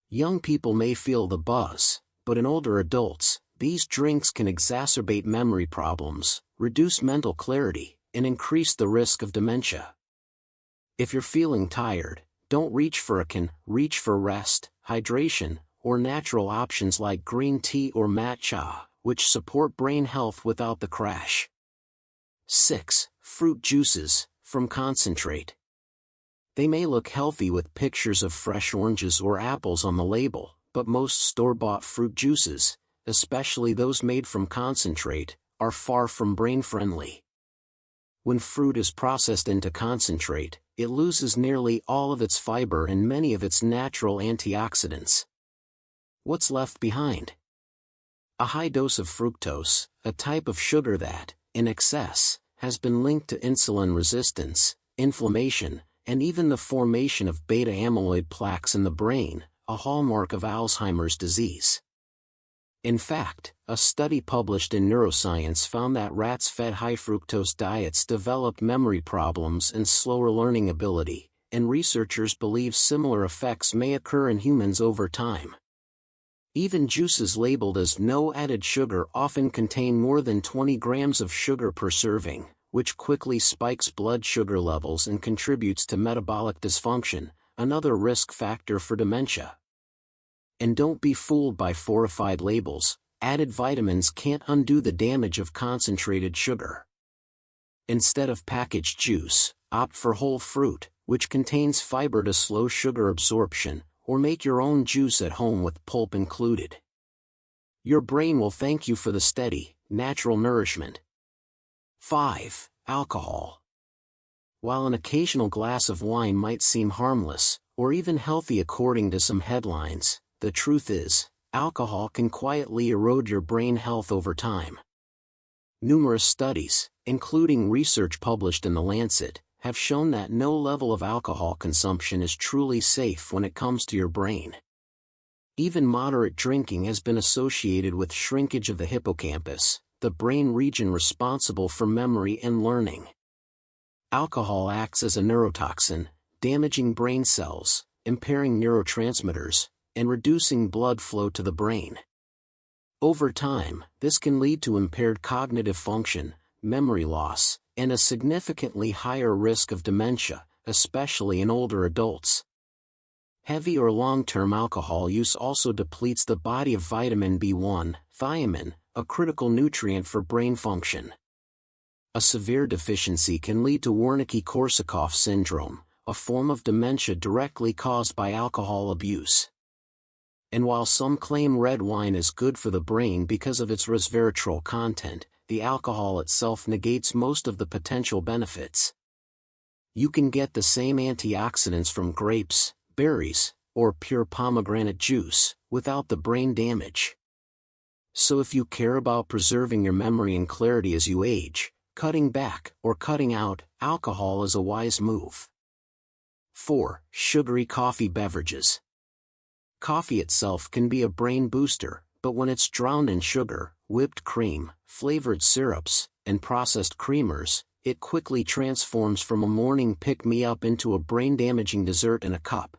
Young people may feel the buzz, but in older adults, these drinks can exacerbate memory problems, reduce mental clarity, and increase the risk of dementia. If you're feeling tired, don't reach for a can, reach for rest, hydration, or natural options like green tea or matcha, which support brain health without the crash. 6. Fruit juices, from concentrate. They may look healthy with pictures of fresh oranges or apples on the label, but most store-bought fruit juices, especially those made from concentrate, are far from brain-friendly. When fruit is processed into concentrate, it loses nearly all of its fiber and many of its natural antioxidants. What's left behind? A high dose of fructose, a type of sugar that, in excess, has been linked to insulin resistance, inflammation, and even the formation of beta-amyloid plaques in the brain, a hallmark of Alzheimer's disease. In fact, a study published in Neuroscience found that rats fed high-fructose diets developed memory problems and slower learning ability, and researchers believe similar effects may occur in humans over time. Even juices labeled as no added sugar often contain more than 20 grams of sugar per serving, which quickly spikes blood sugar levels and contributes to metabolic dysfunction, another risk factor for dementia. And don't be fooled by fortified labels. Added vitamins can't undo the damage of concentrated sugar. Instead of packaged juice, opt for whole fruit, which contains fiber to slow sugar absorption, or make your own juice at home with pulp included. Your brain will thank you for the steady, natural nourishment. 5. Alcohol. While an occasional glass of wine might seem harmless, or even healthy according to some headlines, the truth is, alcohol can quietly erode your brain health over time. Numerous studies, including research published in The Lancet, have shown that no level of alcohol consumption is truly safe when it comes to your brain. Even moderate drinking has been associated with shrinkage of the hippocampus, the brain region responsible for memory and learning. Alcohol acts as a neurotoxin, damaging brain cells, impairing neurotransmitters, and reducing blood flow to the brain. Over time, this can lead to impaired cognitive function, memory loss, and a significantly higher risk of dementia, especially in older adults. Heavy or long-term alcohol use also depletes the body of vitamin B1, thiamine, a critical nutrient for brain function. A severe deficiency can lead to Wernicke-Korsakoff syndrome, a form of dementia directly caused by alcohol abuse. And while some claim red wine is good for the brain because of its resveratrol content, the alcohol itself negates most of the potential benefits. You can get the same antioxidants from grapes, berries, or pure pomegranate juice, without the brain damage. So if you care about preserving your memory and clarity as you age, cutting back or cutting out alcohol is a wise move. 4. Sugary coffee beverages. Coffee itself can be a brain booster, but when it's drowned in sugar, whipped cream, flavored syrups, and processed creamers, it quickly transforms from a morning pick-me-up into a brain-damaging dessert in a cup.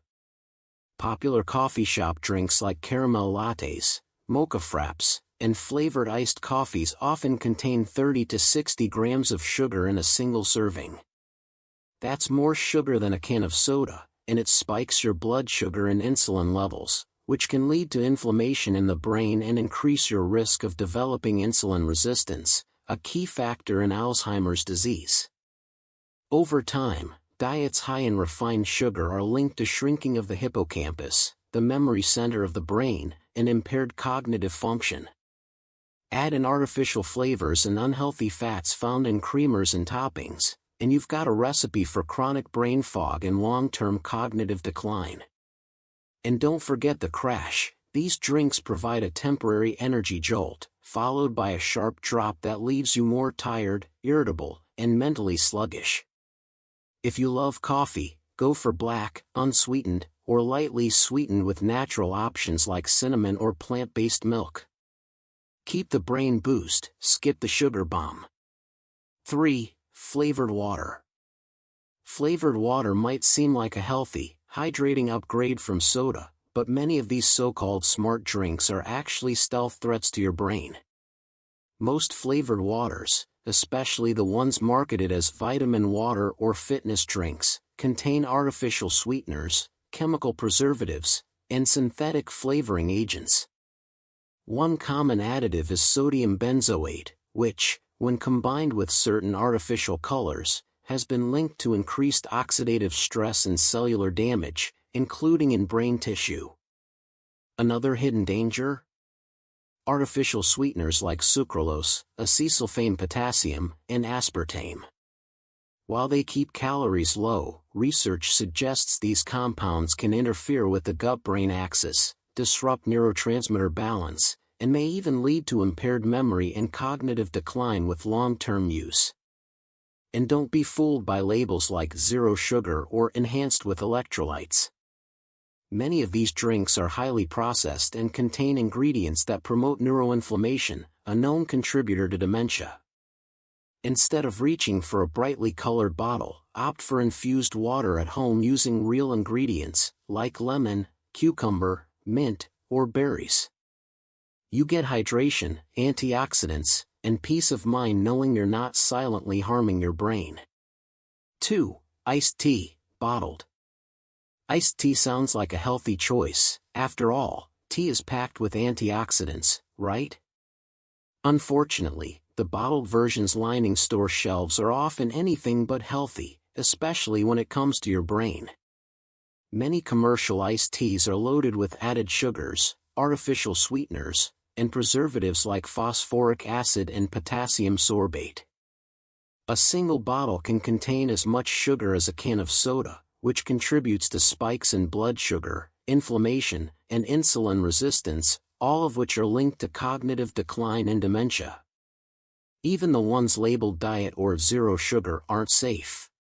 Popular coffee shop drinks like caramel lattes, mocha fraps, and flavored iced coffees often contain 30 to 60 grams of sugar in a single serving. That's more sugar than a can of soda, and it spikes your blood sugar and insulin levels, which can lead to inflammation in the brain and increase your risk of developing insulin resistance, a key factor in Alzheimer's disease. Over time, diets high in refined sugar are linked to shrinking of the hippocampus, the memory center of the brain, and impaired cognitive function. Add in artificial flavors and unhealthy fats found in creamers and toppings, and you've got a recipe for chronic brain fog and long-term cognitive decline. And don't forget the crash. These drinks provide a temporary energy jolt, followed by a sharp drop that leaves you more tired, irritable, and mentally sluggish. If you love coffee, go for black, unsweetened, or lightly sweetened with natural options like cinnamon or plant-based milk. Keep the brain boost, skip the sugar bomb. 3. Flavored water. Flavored water might seem like a healthy, hydrating upgrade from soda, but many of these so-called smart drinks are actually stealth threats to your brain. Most flavored waters, especially the ones marketed as vitamin water or fitness drinks, contain artificial sweeteners, chemical preservatives, and synthetic flavoring agents. One common additive is sodium benzoate, which, when combined with certain artificial colors, has been linked to increased oxidative stress and cellular damage, including in brain tissue. Another hidden danger? Artificial sweeteners like sucralose, acesulfame potassium, and aspartame. While they keep calories low, research suggests these compounds can interfere with the gut-brain axis, disrupt neurotransmitter balance, and may even lead to impaired memory and cognitive decline with long-term use. And don't be fooled by labels like zero sugar or enhanced with electrolytes. Many of these drinks are highly processed and contain ingredients that promote neuroinflammation, a known contributor to dementia. Instead of reaching for a brightly colored bottle, opt for infused water at home using real ingredients, like lemon, cucumber, mint, or berries. You get hydration, antioxidants, and peace of mind knowing you're not silently harming your brain. 2. Iced tea, bottled. Iced tea sounds like a healthy choice. After all, tea is packed with antioxidants, right? Unfortunately, the bottled versions lining store shelves are often anything but healthy, especially when it comes to your brain. Many commercial iced teas are loaded with added sugars, artificial sweeteners, and preservatives like phosphoric acid and potassium sorbate. A single bottle can contain as much sugar as a can of soda, which contributes to spikes in blood sugar, inflammation, and insulin resistance, all of which are linked to cognitive decline and dementia. Even the ones labeled diet or zero sugar aren't safe.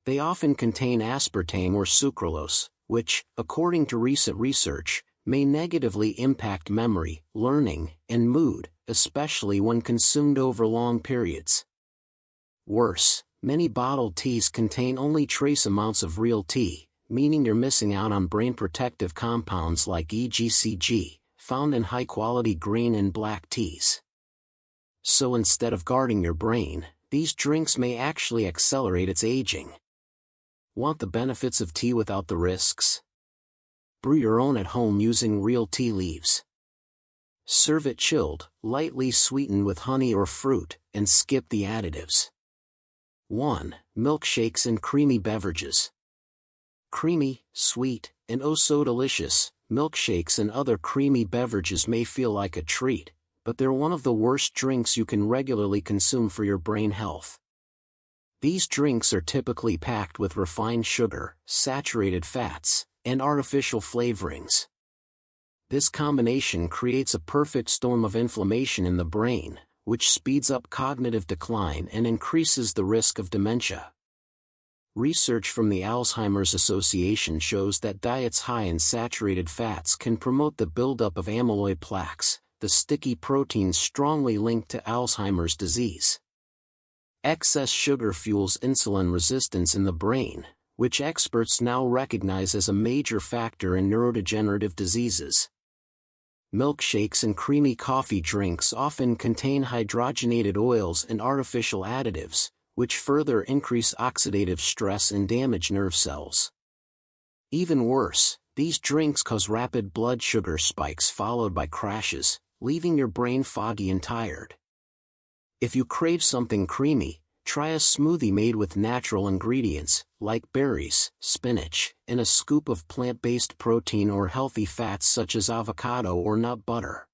They often contain aspartame or sucralose, which, according to recent research, may negatively impact memory, learning, and mood, especially when consumed over long periods. Worse, many bottled teas contain only trace amounts of real tea, meaning you're missing out on brain protective compounds like EGCG, found in high-quality green and black teas. So instead of guarding your brain, these drinks may actually accelerate its aging. Want the benefits of tea without the risks? Brew your own at home using real tea leaves. Serve it chilled, lightly sweetened with honey or fruit, and skip the additives. 1. Milkshakes and creamy beverages. Creamy, sweet, and oh so delicious, milkshakes and other creamy beverages may feel like a treat, but they're one of the worst drinks you can regularly consume for your brain health. These drinks are typically packed with refined sugar, saturated fats, and artificial flavorings. This combination creates a perfect storm of inflammation in the brain, which speeds up cognitive decline and increases the risk of dementia. Research from the Alzheimer's Association shows that diets high in saturated fats can promote the buildup of amyloid plaques, the sticky proteins strongly linked to Alzheimer's disease. Excess sugar fuels insulin resistance in the brain, which experts now recognize as a major factor in neurodegenerative diseases. Milkshakes and creamy coffee drinks often contain hydrogenated oils and artificial additives, which further increase oxidative stress and damage nerve cells. Even worse, these drinks cause rapid blood sugar spikes followed by crashes, leaving your brain foggy and tired. If you crave something creamy, try a smoothie made with natural ingredients, like berries, spinach, and a scoop of plant-based protein or healthy fats such as avocado or nut butter.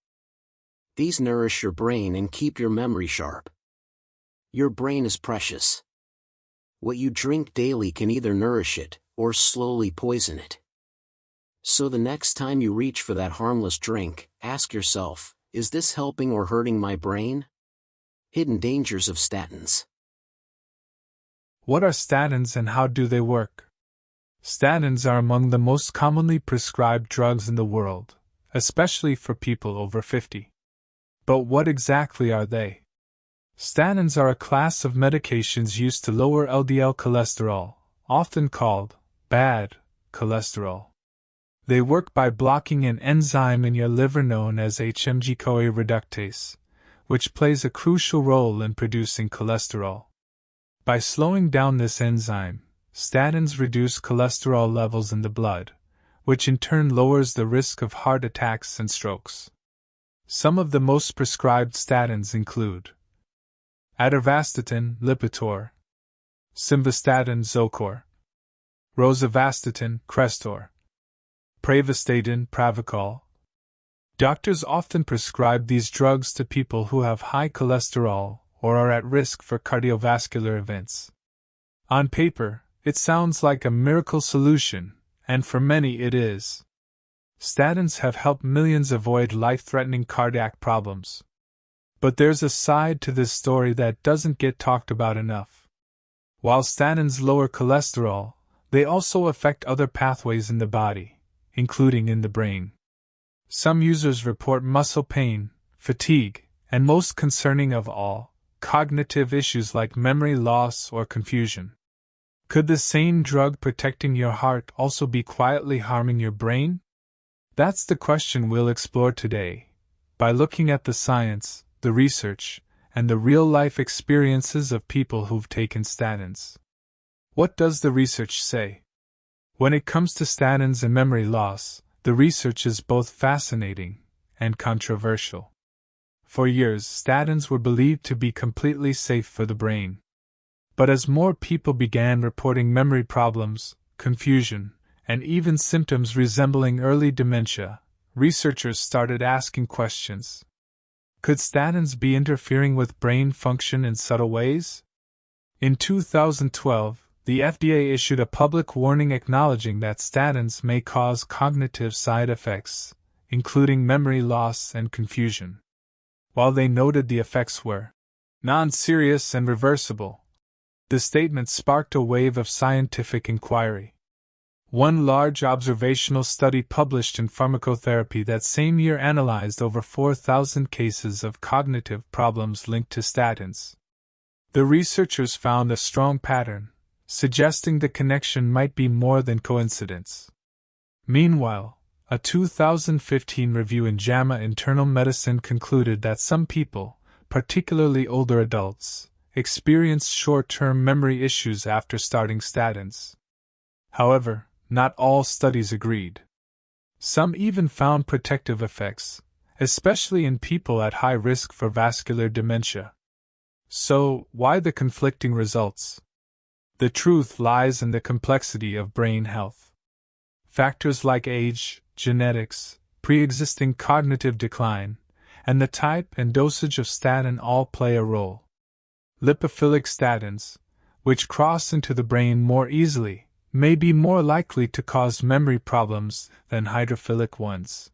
These nourish your brain and keep your memory sharp. Your brain is precious. What you drink daily can either nourish it, or slowly poison it. So the next time you reach for that harmless drink, ask yourself, is this helping or hurting my brain? Hidden dangers of statins. What are statins and how do they work? Statins are among the most commonly prescribed drugs in the world, especially for people over 50. But what exactly are they? Statins are a class of medications used to lower LDL cholesterol, often called bad cholesterol. They work by blocking an enzyme in your liver known as HMG-CoA reductase, which plays a crucial role in producing cholesterol. By slowing down this enzyme, statins reduce cholesterol levels in the blood, which in turn lowers the risk of heart attacks and strokes. Some of the most prescribed statins include atorvastatin, Lipitor, simvastatin, Zocor, rosuvastatin, Crestor, pravastatin, Pravachol. Doctors often prescribe these drugs to people who have high cholesterol or are at risk for cardiovascular events. On paper, it sounds like a miracle solution, and for many it is. Statins have helped millions avoid life-threatening cardiac problems. But there's a side to this story that doesn't get talked about enough. While statins lower cholesterol, they also affect other pathways in the body, including in the brain. Some users report muscle pain, fatigue, and most concerning of all, cognitive issues like memory loss or confusion. Could the same drug protecting your heart also be quietly harming your brain? That's the question we'll explore today, by looking at the science, the research, and the real-life experiences of people who've taken statins. What does the research say? When it comes to statins and memory loss, the research is both fascinating and controversial. For years, statins were believed to be completely safe for the brain. But as more people began reporting memory problems, confusion, and even symptoms resembling early dementia, researchers started asking questions. Could statins be interfering with brain function in subtle ways? In 2012, the FDA issued a public warning acknowledging that statins may cause cognitive side effects, including memory loss and confusion. While they noted the effects were non-serious and reversible, the statement sparked a wave of scientific inquiry. One large observational study published in Pharmacotherapy that same year analyzed over 4,000 cases of cognitive problems linked to statins. The researchers found a strong pattern, suggesting the connection might be more than coincidence. Meanwhile, a 2015 review in JAMA Internal Medicine concluded that some people, particularly older adults, experienced short-term memory issues after starting statins. However, not all studies agreed. Some even found protective effects, especially in people at high risk for vascular dementia. So, why the conflicting results? The truth lies in the complexity of brain health. Factors like age, genetics, pre-existing cognitive decline, and the type and dosage of statin all play a role. Lipophilic statins, which cross into the brain more easily, may be more likely to cause memory problems than hydrophilic ones.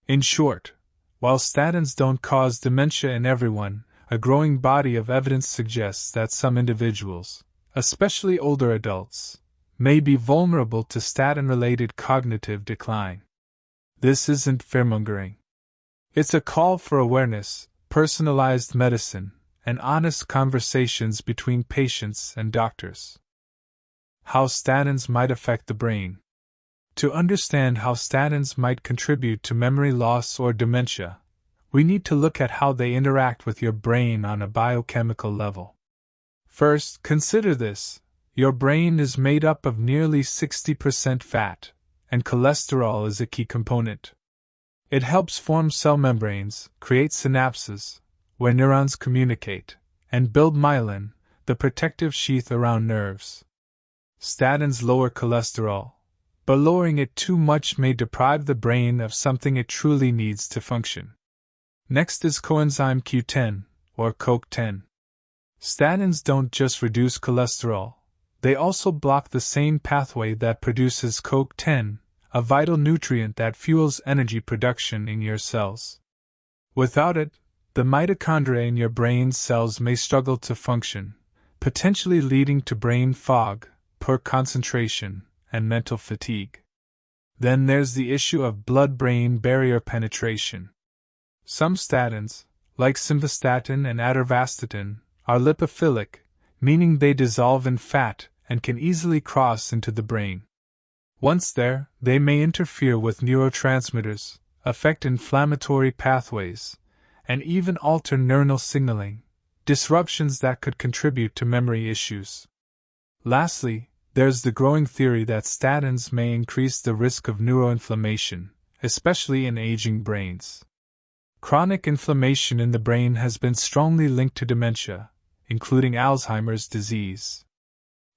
In short, while statins don't cause dementia in everyone, a growing body of evidence suggests that some individuals, especially older adults, may be vulnerable to statin-related cognitive decline. This isn't fearmongering. It's a call for awareness, personalized medicine, and honest conversations between patients and doctors. How statins might affect the brain. To understand how statins might contribute to memory loss or dementia, we need to look at how they interact with your brain on a biochemical level. First, consider this. Your brain is made up of nearly 60% fat, and cholesterol is a key component. It helps form cell membranes, create synapses, where neurons communicate, and build myelin, the protective sheath around nerves. Statins lower cholesterol, but lowering it too much may deprive the brain of something it truly needs to function. Next is coenzyme Q10, or CoQ10. Statins don't just reduce cholesterol, they also block the same pathway that produces CoQ10, a vital nutrient that fuels energy production in your cells. Without it, the mitochondria in your brain cells may struggle to function, potentially leading to brain fog, poor concentration, and mental fatigue. Then there's the issue of blood-brain barrier penetration. Some statins, like simvastatin and atorvastatin, are lipophilic, meaning they dissolve in fat and can easily cross into the brain. Once there, they may interfere with neurotransmitters, affect inflammatory pathways, and even alter neuronal signaling, disruptions that could contribute to memory issues. Lastly, there's the growing theory that statins may increase the risk of neuroinflammation, especially in aging brains. Chronic inflammation in the brain has been strongly linked to dementia, including Alzheimer's disease.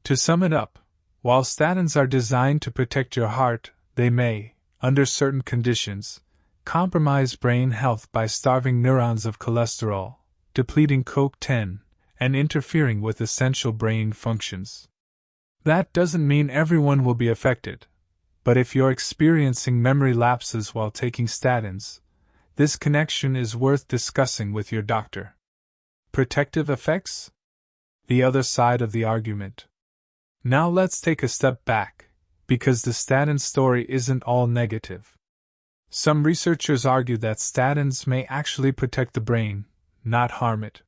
To sum it up, while statins are designed to protect your heart, they may, under certain conditions, compromise brain health by starving neurons of cholesterol, depleting CoQ10, and interfering with essential brain functions. That doesn't mean everyone will be affected, but if you're experiencing memory lapses while taking statins, this connection is worth discussing with your doctor. Protective effects? The other side of the argument. Now let's take a step back, because the statin story isn't all negative. Some researchers argue that statins may actually protect the brain, not harm it.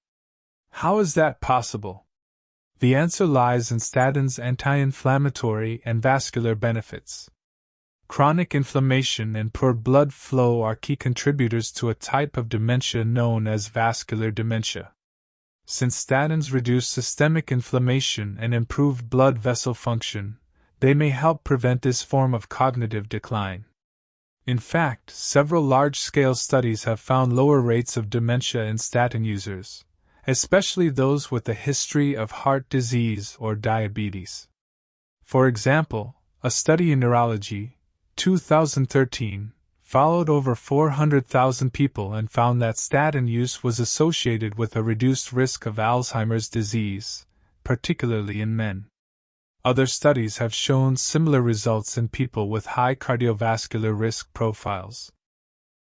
How is that possible? The answer lies in statins' anti-inflammatory and vascular benefits. Chronic inflammation and poor blood flow are key contributors to a type of dementia known as vascular dementia. Since statins reduce systemic inflammation and improve blood vessel function, they may help prevent this form of cognitive decline. In fact, several large-scale studies have found lower rates of dementia in statin users, especially those with a history of heart disease or diabetes. For example, a study in neurology, 2013, followed over 400,000 people and found that statin use was associated with a reduced risk of Alzheimer's disease, particularly in men. Other studies have shown similar results in people with high cardiovascular risk profiles.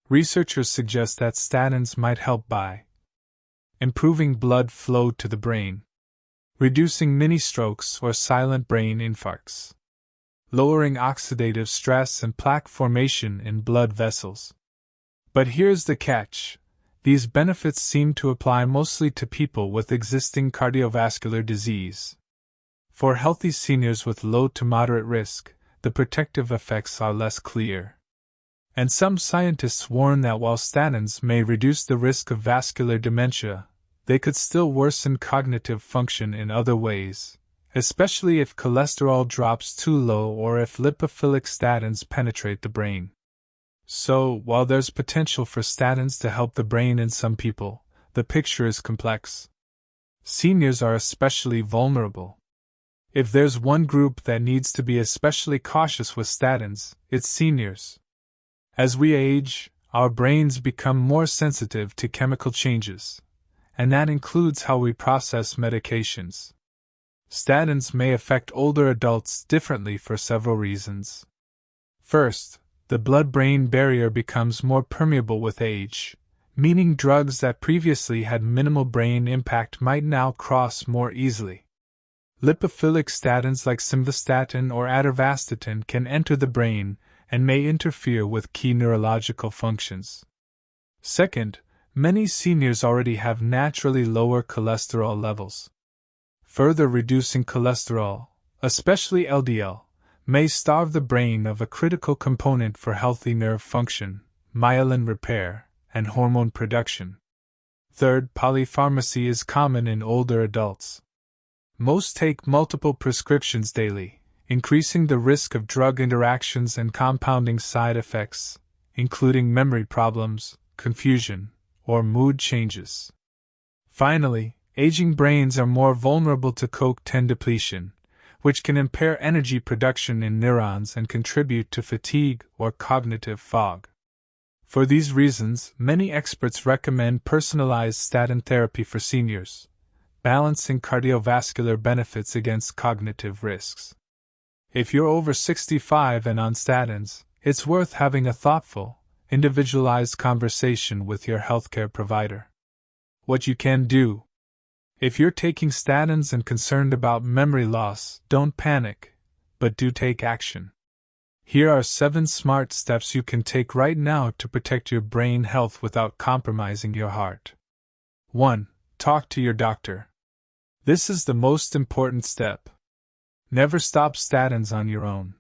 Researchers suggest that statins might help by improving blood flow to the brain, reducing mini-strokes or silent brain infarcts, lowering oxidative stress and plaque formation in blood vessels. But here's the catch. These benefits seem to apply mostly to people with existing cardiovascular disease. For healthy seniors with low to moderate risk, the protective effects are less clear. And some scientists warn that while statins may reduce the risk of vascular dementia, they could still worsen cognitive function in other ways, especially if cholesterol drops too low or if lipophilic statins penetrate the brain. So, while there's potential for statins to help the brain in some people, the picture is complex. Seniors are especially vulnerable. If there's one group that needs to be especially cautious with statins, it's seniors. As we age, our brains become more sensitive to chemical changes, and that includes how we process medications. Statins may affect older adults differently for several reasons. First, the blood-brain barrier becomes more permeable with age, meaning drugs that previously had minimal brain impact might now cross more easily. Lipophilic statins like simvastatin or atorvastatin can enter the brain and may interfere with key neurological functions. Second, many seniors already have naturally lower cholesterol levels. Further reducing cholesterol, especially LDL, may starve the brain of a critical component for healthy nerve function, myelin repair, and hormone production. Third, polypharmacy is common in older adults. Most take multiple prescriptions daily, increasing the risk of drug interactions and compounding side effects, including memory problems, confusion, or mood changes. Finally, aging brains are more vulnerable to CoQ10 depletion, which can impair energy production in neurons and contribute to fatigue or cognitive fog. For these reasons, many experts recommend personalized statin therapy for seniors, balancing cardiovascular benefits against cognitive risks. If you're over 65 and on statins, it's worth having a thoughtful, individualized conversation with your healthcare provider. What you can do. If you're taking statins and concerned about memory loss, don't panic, but do take action. Here are 7 smart steps you can take right now to protect your brain health without compromising your heart. 1. Talk to your doctor. This is the most important step. Never stop statins on your own.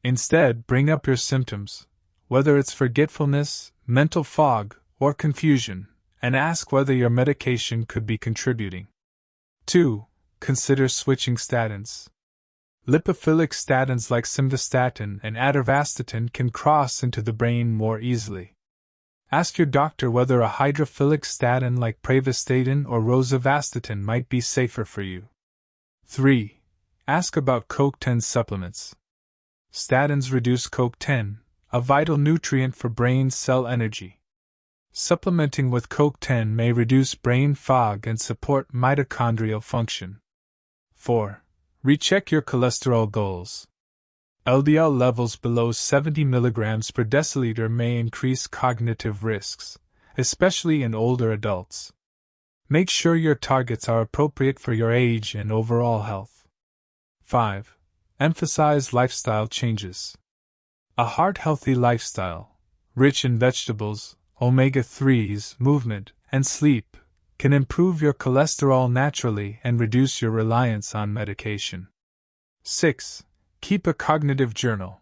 Instead, bring up your symptoms, whether it's forgetfulness, mental fog, or confusion, and ask whether your medication could be contributing. 2. Consider switching statins. Lipophilic statins like simvastatin and atorvastatin can cross into the brain more easily. Ask your doctor whether a hydrophilic statin like pravastatin or rosuvastatin might be safer for you. 3. Ask about CoQ10 supplements. Statins reduce CoQ10, a vital nutrient for brain cell energy. Supplementing with CoQ10 may reduce brain fog and support mitochondrial function. 4. Recheck your cholesterol goals. LDL levels below 70 mg per deciliter may increase cognitive risks, especially in older adults. Make sure your targets are appropriate for your age and overall health. 5. Emphasize lifestyle changes. A heart-healthy lifestyle, rich in vegetables, omega-3s, movement, and sleep, can improve your cholesterol naturally and reduce your reliance on medication. 6. Keep a cognitive journal.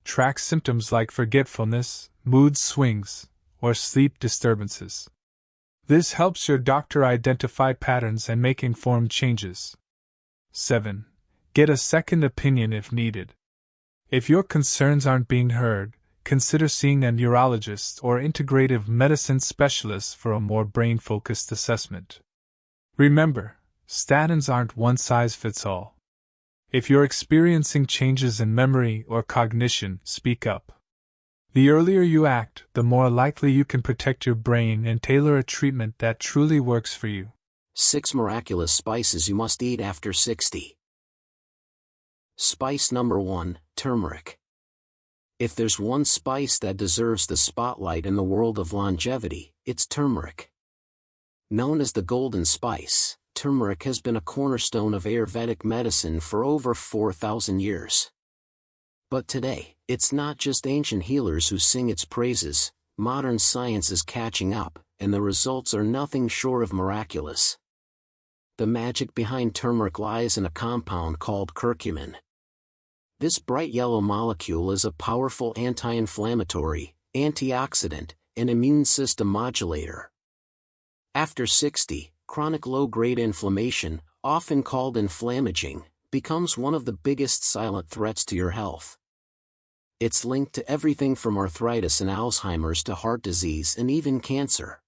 Track symptoms like forgetfulness, mood swings, or sleep disturbances. This helps your doctor identify patterns and make informed changes. 7. Get a second opinion if needed. If your concerns aren't being heard, consider seeing a neurologist or integrative medicine specialist for a more brain-focused assessment. Remember, statins aren't one size fits all. If you're experiencing changes in memory or cognition, speak up. The earlier you act, the more likely you can protect your brain and tailor a treatment that truly works for you. 6 miraculous spices you must eat after 60. Spice number 1, turmeric. If there's one spice that deserves the spotlight in the world of longevity, it's turmeric. Known as the golden spice, turmeric has been a cornerstone of Ayurvedic medicine for over 4,000 years. But today, it's not just ancient healers who sing its praises. Modern science is catching up, and the results are nothing short of miraculous. The magic behind turmeric lies in a compound called curcumin. This bright yellow molecule is a powerful anti-inflammatory, antioxidant, and immune system modulator. After 60, chronic low-grade inflammation, often called inflammaging, becomes one of the biggest silent threats to your health. It's linked to everything from arthritis and Alzheimer's to heart disease and even cancer.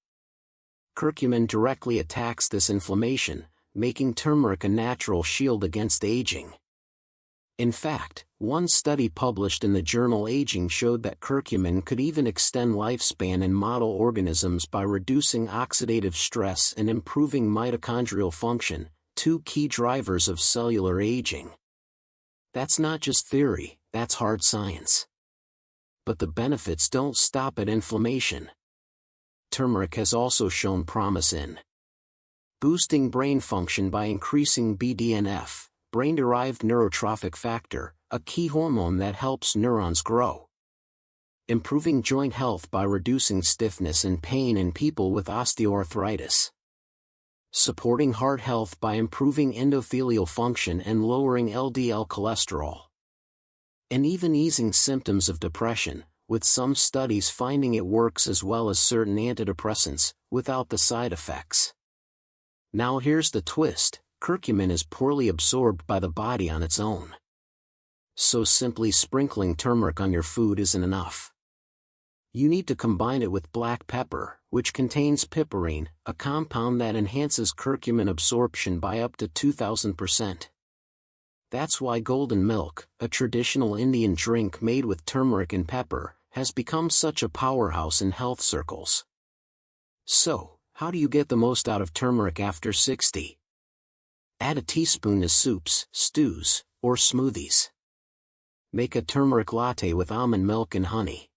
Curcumin directly attacks this inflammation, making turmeric a natural shield against aging. In fact, one study published in the journal Aging showed that curcumin could even extend lifespan in model organisms by reducing oxidative stress and improving mitochondrial function, 2 key drivers of cellular aging. That's not just theory, that's hard science. But the benefits don't stop at inflammation. Turmeric has also shown promise in boosting brain function by increasing BDNF, brain-derived neurotrophic factor, a key hormone that helps neurons grow. Improving joint health by reducing stiffness and pain in people with osteoarthritis. supporting heart health by improving endothelial function and lowering LDL cholesterol, and even easing symptoms of depression, with some studies finding it works as well as certain antidepressants, without the side effects. Now here's the twist: curcumin is poorly absorbed by the body on its own. So simply sprinkling turmeric on your food isn't enough. You need to combine it with black pepper, which contains piperine, a compound that enhances curcumin absorption by up to 2000%. That's why golden milk, a traditional Indian drink made with turmeric and pepper, has become such a powerhouse in health circles. So, how do you get the most out of turmeric after 60? Add a teaspoon to soups, stews, or smoothies. Make a turmeric latte with almond milk and honey.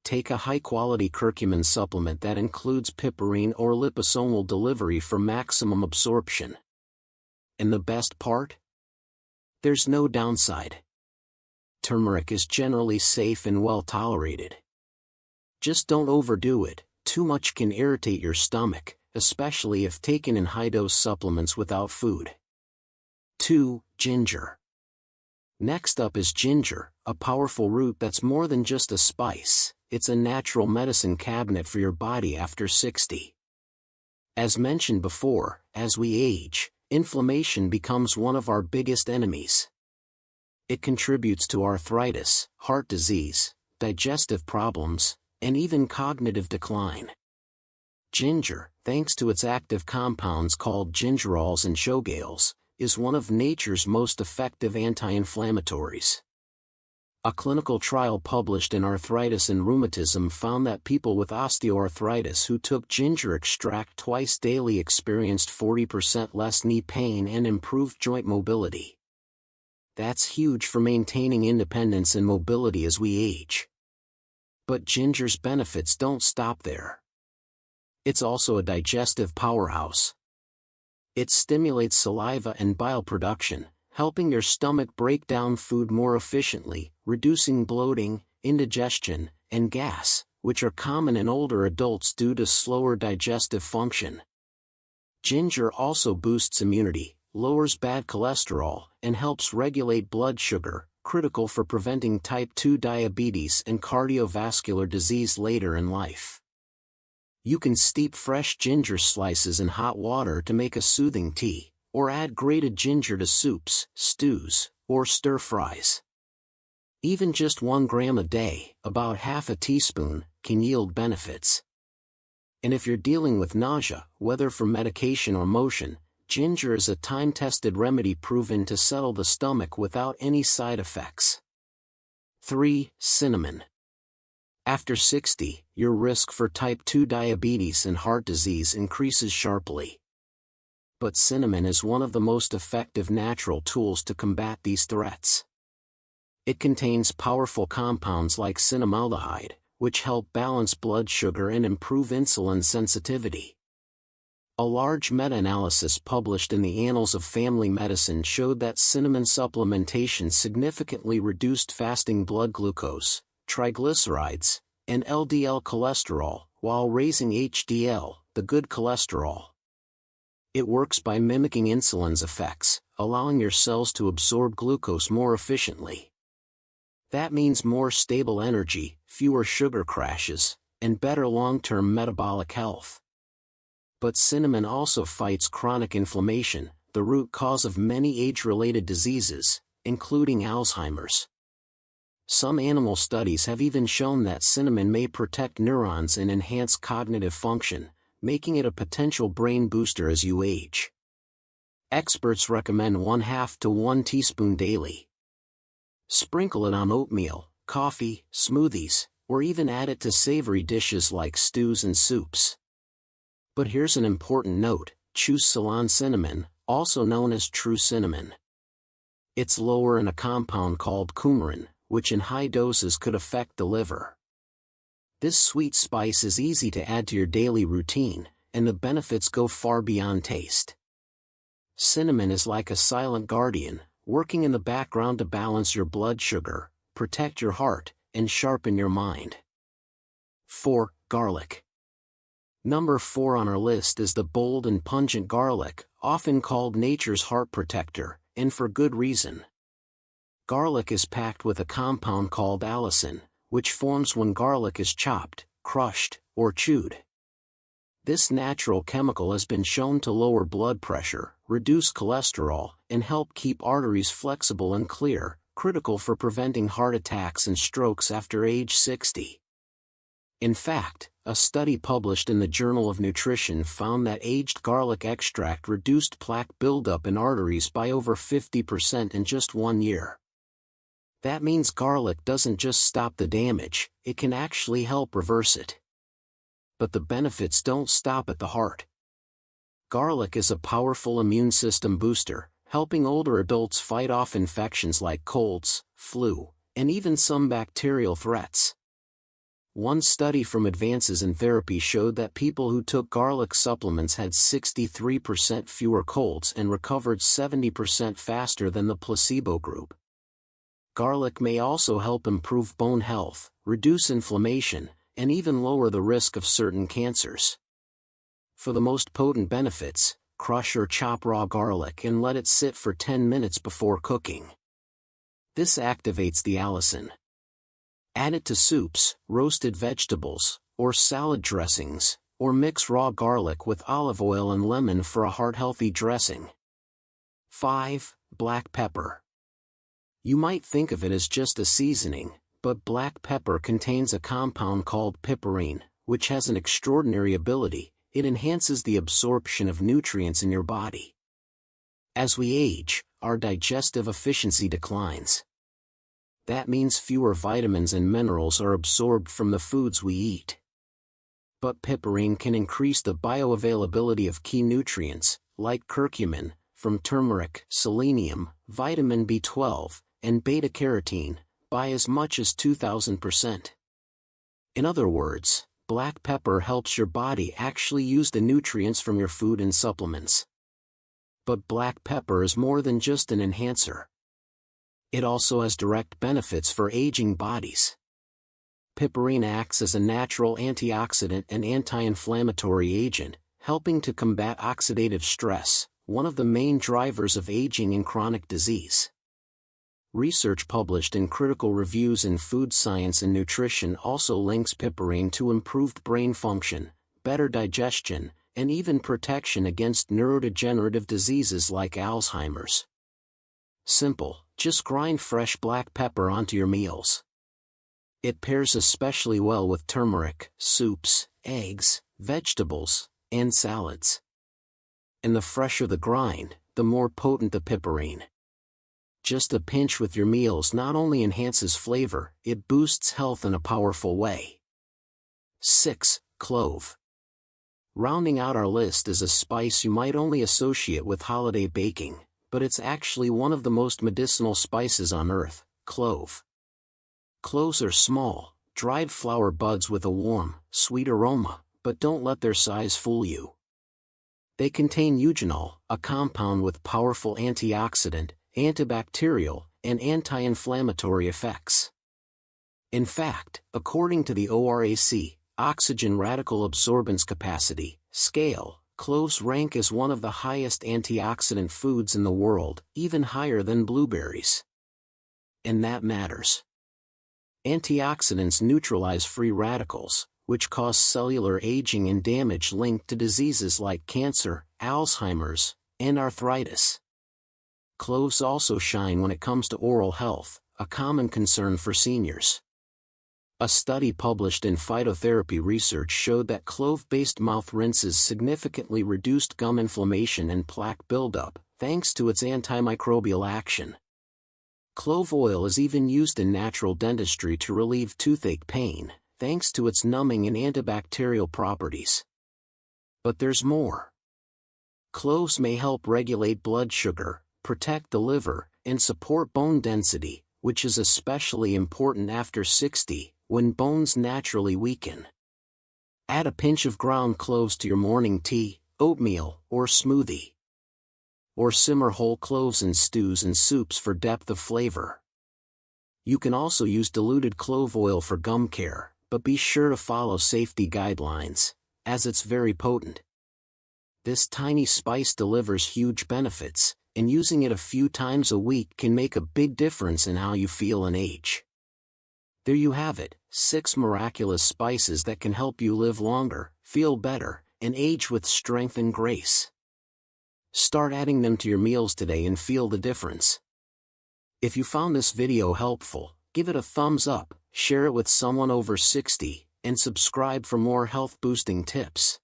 Take a high-quality curcumin supplement that includes piperine or liposomal delivery for maximum absorption. And the best part? There's no downside. Turmeric is generally safe and well tolerated. Just don't overdo it. Too much can irritate your stomach, especially if taken in high-dose supplements without food. 2. Ginger. Next up is ginger, a powerful root that's more than just a spice. It's a natural medicine cabinet for your body after 60. As mentioned before, as we age, inflammation becomes one of our biggest enemies. It contributes to arthritis, heart disease, digestive problems, and even cognitive decline. Ginger, thanks to its active compounds called gingerols and shogales, is one of nature's most effective anti-inflammatories. A clinical trial published in Arthritis and Rheumatism found that people with osteoarthritis who took ginger extract twice daily experienced 40% less knee pain and improved joint mobility. That's huge for maintaining independence and mobility as we age. But ginger's benefits don't stop there. It's also a digestive powerhouse. It stimulates saliva and bile production, helping your stomach break down food more efficiently, reducing bloating, indigestion, and gas, which are common in older adults due to slower digestive function. Ginger also boosts immunity, lowers bad cholesterol, and helps regulate blood sugar, critical for preventing type 2 diabetes and cardiovascular disease later in life. You can steep fresh ginger slices in hot water to make a soothing tea, or add grated ginger to soups, stews, or stir-fries. Even just 1 gram a day, about half a teaspoon, can yield benefits. And if you're dealing with nausea, whether from medication or motion, ginger is a time-tested remedy proven to settle the stomach without any side effects. 3. Cinnamon. After 60, your risk for type 2 diabetes and heart disease increases sharply. But cinnamon is one of the most effective natural tools to combat these threats. It contains powerful compounds like cinnamaldehyde, which help balance blood sugar and improve insulin sensitivity. A large meta-analysis published in the Annals of Family Medicine showed that cinnamon supplementation significantly reduced fasting blood glucose, triglycerides, and LDL cholesterol, while raising HDL, the good cholesterol. It works by mimicking insulin's effects, allowing your cells to absorb glucose more efficiently. That means more stable energy, fewer sugar crashes, and better long-term metabolic health. But cinnamon also fights chronic inflammation, the root cause of many age-related diseases, including Alzheimer's. Some animal studies have even shown that cinnamon may protect neurons and enhance cognitive function, making it a potential brain booster as you age. Experts recommend 1/2 to 1 teaspoon daily. Sprinkle it on oatmeal, coffee, smoothies, or even add it to savory dishes like stews and soups. But here's an important note: choose Ceylon cinnamon, also known as true cinnamon. It's lower in a compound called coumarin, which in high doses could affect the liver. This sweet spice is easy to add to your daily routine, and the benefits go far beyond taste. Cinnamon is like a silent guardian, working in the background to balance your blood sugar, protect your heart, and sharpen your mind. 4. Garlic. Number 4 on our list is the bold and pungent garlic, often called nature's heart protector, and for good reason. Garlic is packed with a compound called allicin, which forms when garlic is chopped, crushed, or chewed. This natural chemical has been shown to lower blood pressure, reduce cholesterol, and help keep arteries flexible and clear, critical for preventing heart attacks and strokes after age 60. In fact, a study published in the Journal of Nutrition found that aged garlic extract reduced plaque buildup in arteries by over 50% in just 1 year. That means garlic doesn't just stop the damage, it can actually help reverse it. But the benefits don't stop at the heart. Garlic is a powerful immune system booster, helping older adults fight off infections like colds, flu, and even some bacterial threats. One study from Advances in Therapy showed that people who took garlic supplements had 63% fewer colds and recovered 70% faster than the placebo group. Garlic may also help improve bone health, reduce inflammation, and even lower the risk of certain cancers. For the most potent benefits, crush or chop raw garlic and let it sit for 10 minutes before cooking. This activates the allicin. Add it to soups, roasted vegetables, or salad dressings, or mix raw garlic with olive oil and lemon for a heart-healthy dressing. 5. Black pepper. You might think of it as just a seasoning, but black pepper contains a compound called piperine, which has an extraordinary ability: it enhances the absorption of nutrients in your body. As we age, our digestive efficiency declines. That means fewer vitamins and minerals are absorbed from the foods we eat. But piperine can increase the bioavailability of key nutrients, like curcumin, from turmeric, selenium, vitamin B12, and beta-carotene, by as much as 2,000%. In other words, black pepper helps your body actually use the nutrients from your food and supplements. But black pepper is more than just an enhancer. It also has direct benefits for aging bodies. Piperine acts as a natural antioxidant and anti-inflammatory agent, helping to combat oxidative stress, one of the main drivers of aging and chronic disease. Research published in critical reviews in Food Science and Nutrition also links piperine to improved brain function, better digestion, and even protection against neurodegenerative diseases like Alzheimer's. Simple, just grind fresh black pepper onto your meals. It pairs especially well with turmeric, soups, eggs, vegetables, and salads. And the fresher the grind, the more potent the piperine. Just a pinch with your meals not only enhances flavor, it boosts health in a powerful way. 6. Clove. Rounding out our list is a spice you might only associate with holiday baking, but it's actually one of the most medicinal spices on earth: clove. Cloves are small, dried flower buds with a warm, sweet aroma, but don't let their size fool you. They contain eugenol, a compound with powerful antioxidant, antibacterial, and anti-inflammatory effects. In fact, according to the ORAC, Oxygen Radical Absorbance Capacity, scale, cloves rank as one of the highest antioxidant foods in the world, even higher than blueberries. And that matters. Antioxidants neutralize free radicals, which cause cellular aging and damage linked to diseases like cancer, Alzheimer's, and arthritis. Cloves also shine when it comes to oral health, a common concern for seniors. A study published in Phytotherapy Research showed that clove-based mouth rinses significantly reduced gum inflammation and plaque buildup, thanks to its antimicrobial action. Clove oil is even used in natural dentistry to relieve toothache pain, thanks to its numbing and antibacterial properties. But there's more. Cloves may help regulate blood sugar, protect the liver, and support bone density, which is especially important after 60, when bones naturally weaken. Add a pinch of ground cloves to your morning tea, oatmeal, or smoothie. Or simmer whole cloves in stews and soups for depth of flavor. You can also use diluted clove oil for gum care, but be sure to follow safety guidelines. as it's very potent. This tiny spice delivers huge benefits, and using it a few times a week can make a big difference in how you feel and age. There you have it, 6 miraculous spices that can help you live longer, feel better, and age with strength and grace. Start adding them to your meals today and feel the difference. If you found this video helpful, give it a thumbs up, share it with someone over 60, and subscribe for more health-boosting tips.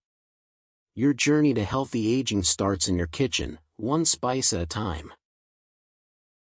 Your journey to healthy aging starts in your kitchen, one spice at a time.